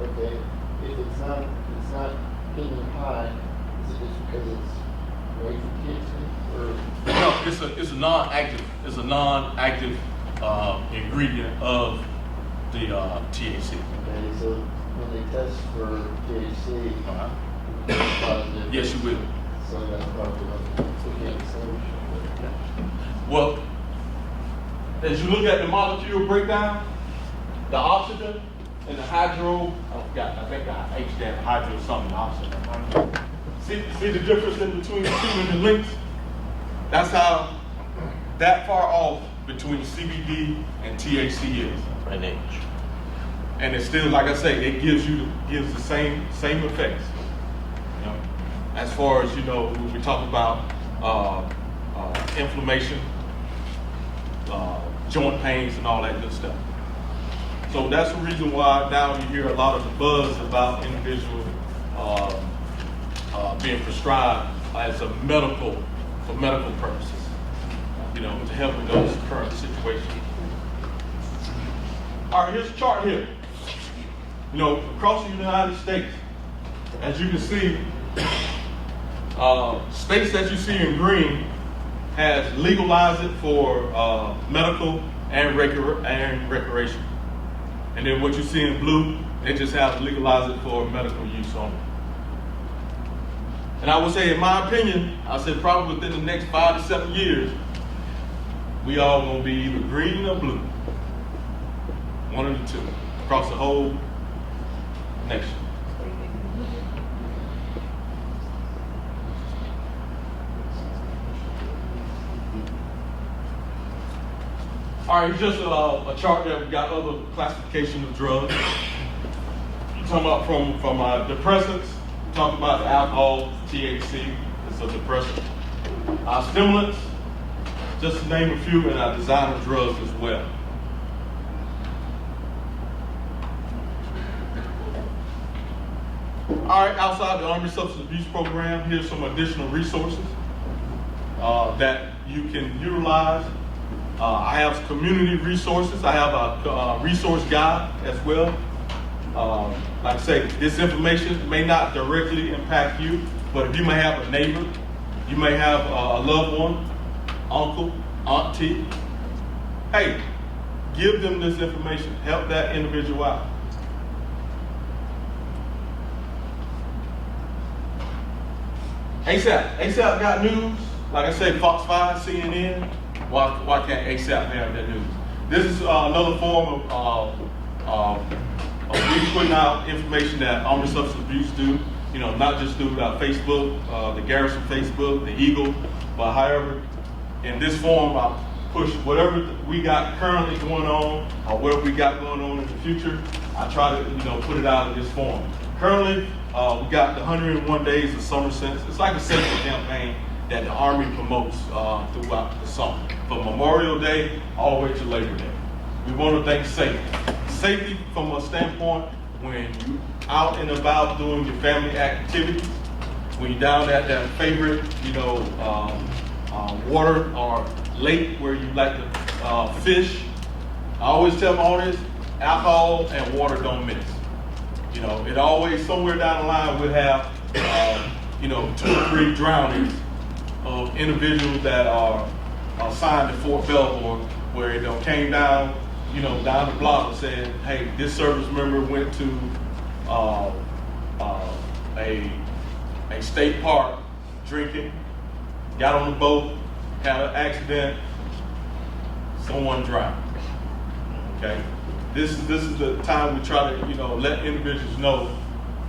[SPEAKER 10] Okay, if it's not getting high, is it just because it's way for THC, or?
[SPEAKER 3] No, it's a non-active ingredient of the THC.
[SPEAKER 10] Okay, so when they test for THC, it's positive.
[SPEAKER 3] Yes, you will.
[SPEAKER 10] So that's probably what we can't distinguish.
[SPEAKER 3] Well, as you look at the molecule breakdown, the oxygen and the hydro, I think the H stand for hydro is something oxygen. See the difference in between the two and the links? That's how that far off between CBD and THC is.
[SPEAKER 7] An H.
[SPEAKER 3] And it's still, like I say, it gives the same effects. You know, as far as when we talk about inflammation, joint pains, and all that good stuff. So that's the reason why now you hear a lot of the buzz about individuals being prescribed as for medical purposes. To help in those current situations. All right, here's a chart here. Across the United States, as you can see, states that you see in green has legalized it for medical and recreation. And then what you see in blue, they just have legalized it for medical use only. And I would say, in my opinion, probably within the next 5 to 7 years, we all gonna be either green or blue. One of the two, across the whole nation. All right, just a chart that we got other classification of drugs. You're talking about from depressants, we're talking about the alcohol, THC, it's a depressant. Stimulants, just to name a few, and our designer drugs as well. All right, outside the Army Substance Abuse Program, here's some additional resources that you can utilize. I have community resources. I have a resource guide as well. Like I say, this information may not directly impact you, but if you may have a neighbor, you may have a loved one, uncle, auntie, hey, give them this information. Help that individual out. ASAP got news. Like I say, Fox 5, CNN. Why can't ASAP have that news? This is another form of we putting out information that Army Substance Abuse do. Not just through Facebook, the Garrison Facebook, the Eagle, but however, in this form, I push whatever we got currently going on or whatever we got going on in the future. I try to put it out in this form. Currently, we got the 101 Days of Summer Sense. It's like a safety campaign that the Army promotes throughout the summer, from Memorial Day all the way to Labor Day. We want to thank safety. Safety from a standpoint when you're out and about doing your family activities, when you're down at that favorite, water or lake where you like to fish. I always tell my audience, alcohol and water don't mix. It always, somewhere down the line, we'll have, 2 or 3 drownings of individuals that are assigned to Fort Belvoir, where it came down, down the block and said, hey, this service member went to a state park drinking, got on the boat, had an accident, someone drowned. Okay? This is the time we try to, let individuals know,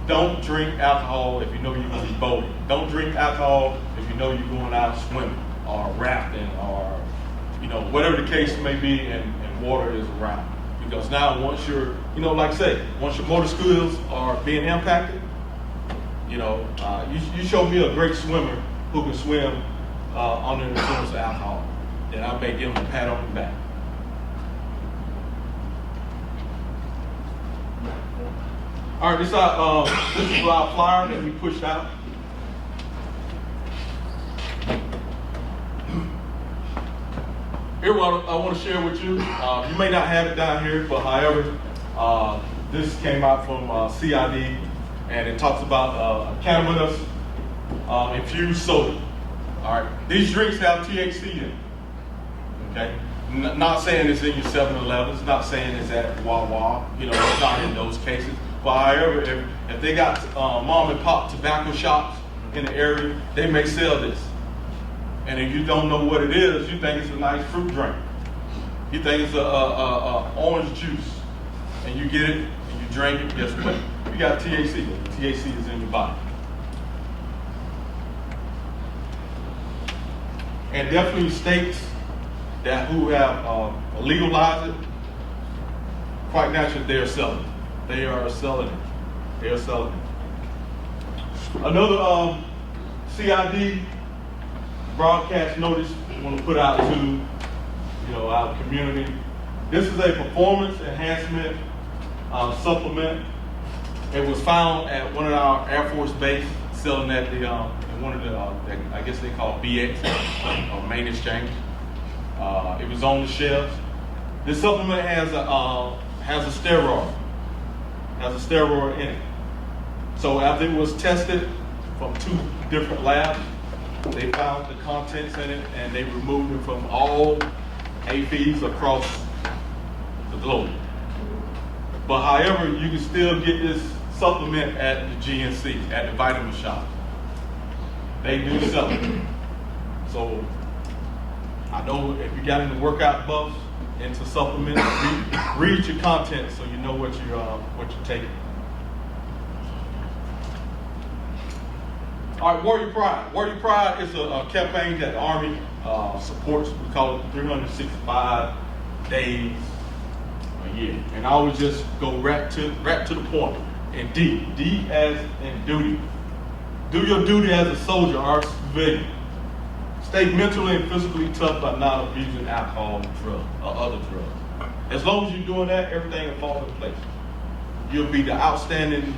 [SPEAKER 3] don't drink alcohol if you know you're going to be boating. Don't drink alcohol if you know you're going out swimming or rafting or, whatever the case may be and water is around. Because now once you're, like I say, once your motor skills are being impacted, you show me a great swimmer who can swim under the influence of alcohol, then I may give him a pat on the back. All right, this is our flyer that we pushed out. Here, what I want to share with you. You may not have it down here, but however, this came out from CID, and it talks about cannabis infused soda. All right, these drinks have THC in it. Okay, not saying it's in your 7-Elevens, not saying it's at Wawa. It's not in those cases. But however, if they got mom and pop tobacco shops in the area, they may sell this. And if you don't know what it is, you think it's a nice fruit drink. You think it's a orange juice, and you get it and you drink it. Guess what? You got THC. THC is in your body. And definitely states that who have legalized it, quite naturally they are selling it. They are selling it. They are selling it. Another CID broadcast notice I want to put out to our community. This is a performance enhancement supplement. It was found at one of our Air Force base, selling at the in one of the I guess they call BX or main exchange. It was on the shelves. This supplement has a steroid. Has a steroid in it. So after it was tested from 2 different labs, they found the contents in it and they removed it from all APs across the globe. But however, you can still get this supplement at the GNC, at the vitamin shop. They do sell it. So I know if you got into workout buffs, into supplements, read your content so you know what you're taking. All right, Warrior Pride. Warrior Pride is a campaign that the Army supports. We call it 365 days a year. And I always just go right to the point. And D as in duty. Do your duty as a soldier or a civilian. Stay mentally and physically tough by not abusing alcohol and drugs or other drugs. As long as you're doing that, everything will fall into place. You'll be the outstanding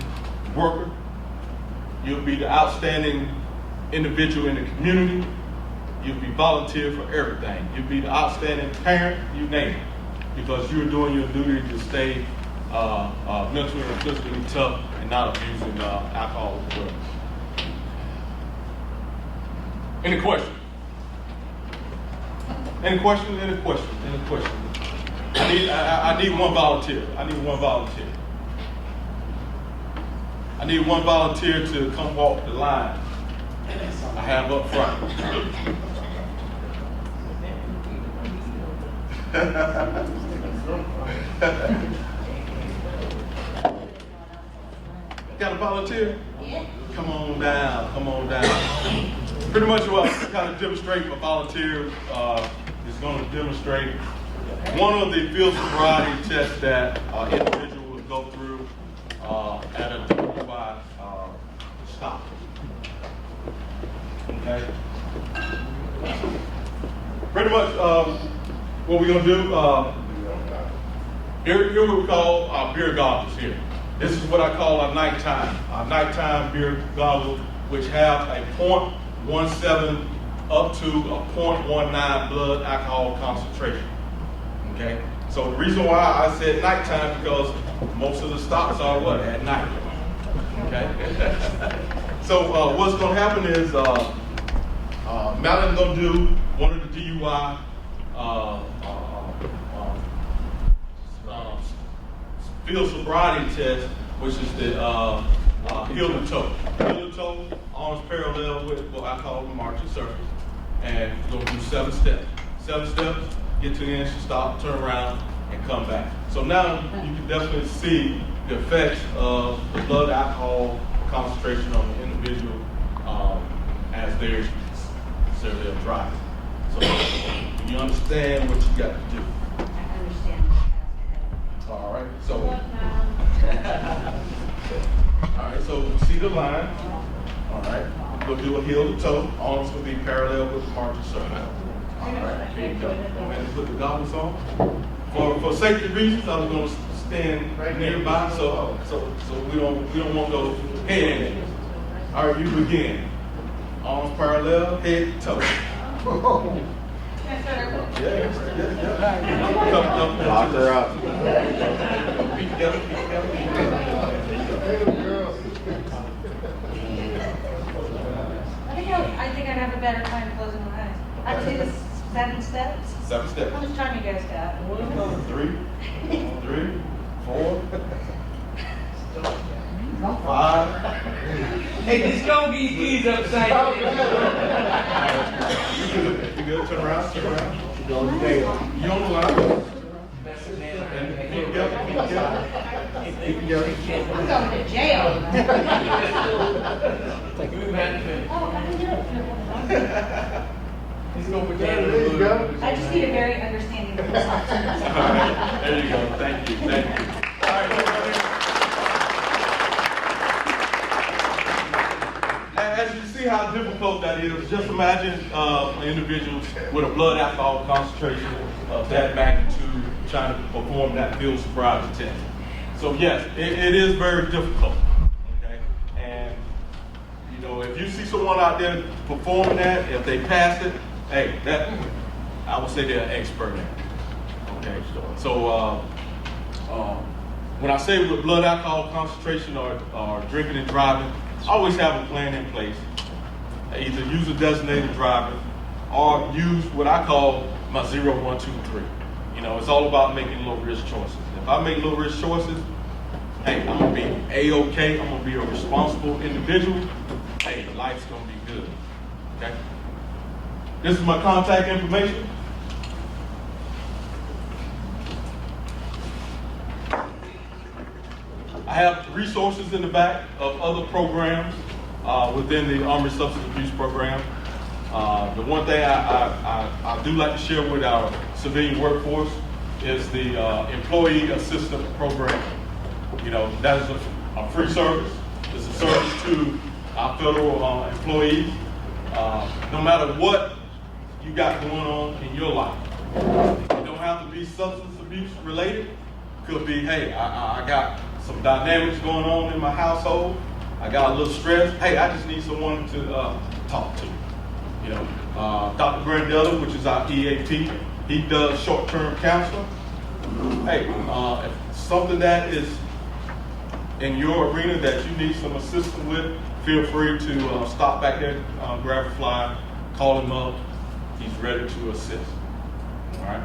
[SPEAKER 3] worker. You'll be the outstanding individual in the community. You'll be volunteer for everything. You'll be the outstanding parent, you name it. Because you're doing your duty to stay mentally and physically tough and not abusing alcohol and drugs. Any questions? Any questions? Any questions? Any questions? I need one volunteer. I need one volunteer. I need one volunteer to come walk the line I have up front. Got a volunteer? Come on down, come on down. Pretty much what I kind of demonstrate my volunteer is going to demonstrate one of the field sobriety tests that individual will go through at a DUI stop. Okay? Pretty much what we're going to do, here what we call our beer goggles here. This is what I call our nighttime beer goggles, which have a 0.17 up to a 0.19 blood alcohol concentration. Okay? So the reason why I said nighttime because most of the stops are what? At night. Okay? So what's going to happen is Madeline's going to do one of the DUI field sobriety test, which is the heel to toe. Heel to toe, arms parallel with what I call the marching circle. And we're going to do 7 steps. 7 steps, get to the end, stop, turn around, and come back. So now you can definitely see the effects of the blood alcohol concentration on the individual as they're driving. So you understand what you got to do.
[SPEAKER 5] I understand the task ahead of me.
[SPEAKER 3] see the line. All right. We'll do a heel to toe. Arms will be parallel with the margin circle. All right. Here you go. Go ahead and put the goggles on. For safety reasons, I was going to stand nearby, so we don't want those head angles. All right, you begin. Arms parallel, head to toe. Yeah.
[SPEAKER 7] Lock her up.
[SPEAKER 3] Feet together, feet together.
[SPEAKER 5] I think I'd have a better time closing my eyes. I'd do the 7 steps.
[SPEAKER 3] 7 steps.
[SPEAKER 5] How much time you guys got?
[SPEAKER 3] 3, 4, 5.
[SPEAKER 6] Hey, just go get your keys upside down.
[SPEAKER 3] You good? Turn around. You on the line. And keep together.
[SPEAKER 5] I'm going to jail.
[SPEAKER 6] He's going to
[SPEAKER 9] There you go.
[SPEAKER 5] I just need a very understanding
[SPEAKER 3] All right. There you go. Thank you. All right. As you see how difficult that is, just imagine an individual with a blood alcohol concentration of that magnitude trying to perform that field sobriety test. So yes, it is very difficult. Okay, and you know, if you see someone out there performing that, if they pass it, hey, that I would say they're an expert at it. Okay, so when I say with blood alcohol concentration or drinking and driving, I always have a plan in place. Either use a designated driver or use what I call my 0, 1, 2, 3. You know, it's all about making low risk choices. If I make low risk choices, hey, I'm gonna be A-OK, I'm gonna be a responsible individual. Hey, life's gonna be good. Okay? This is my contact information. I have resources in the back of other programs within the Army Substance Abuse Program. The one thing I do like to share with our civilian workforce is the Employee Assistance Program. You know, that is a free service. It's a service to our federal employees. No matter what you got going on in your life, it don't have to be substance abuse related. Could be, hey, I got some dynamics going on in my household. I got a little stress. Hey, I just need someone to talk to. You know, Dr. Brandella, which is our EAP, he does short-term counseling. Hey, if something that is in your arena that you need some assistance with, feel free to stop back there, grab a flyer, call him up. He's ready to assist. All right.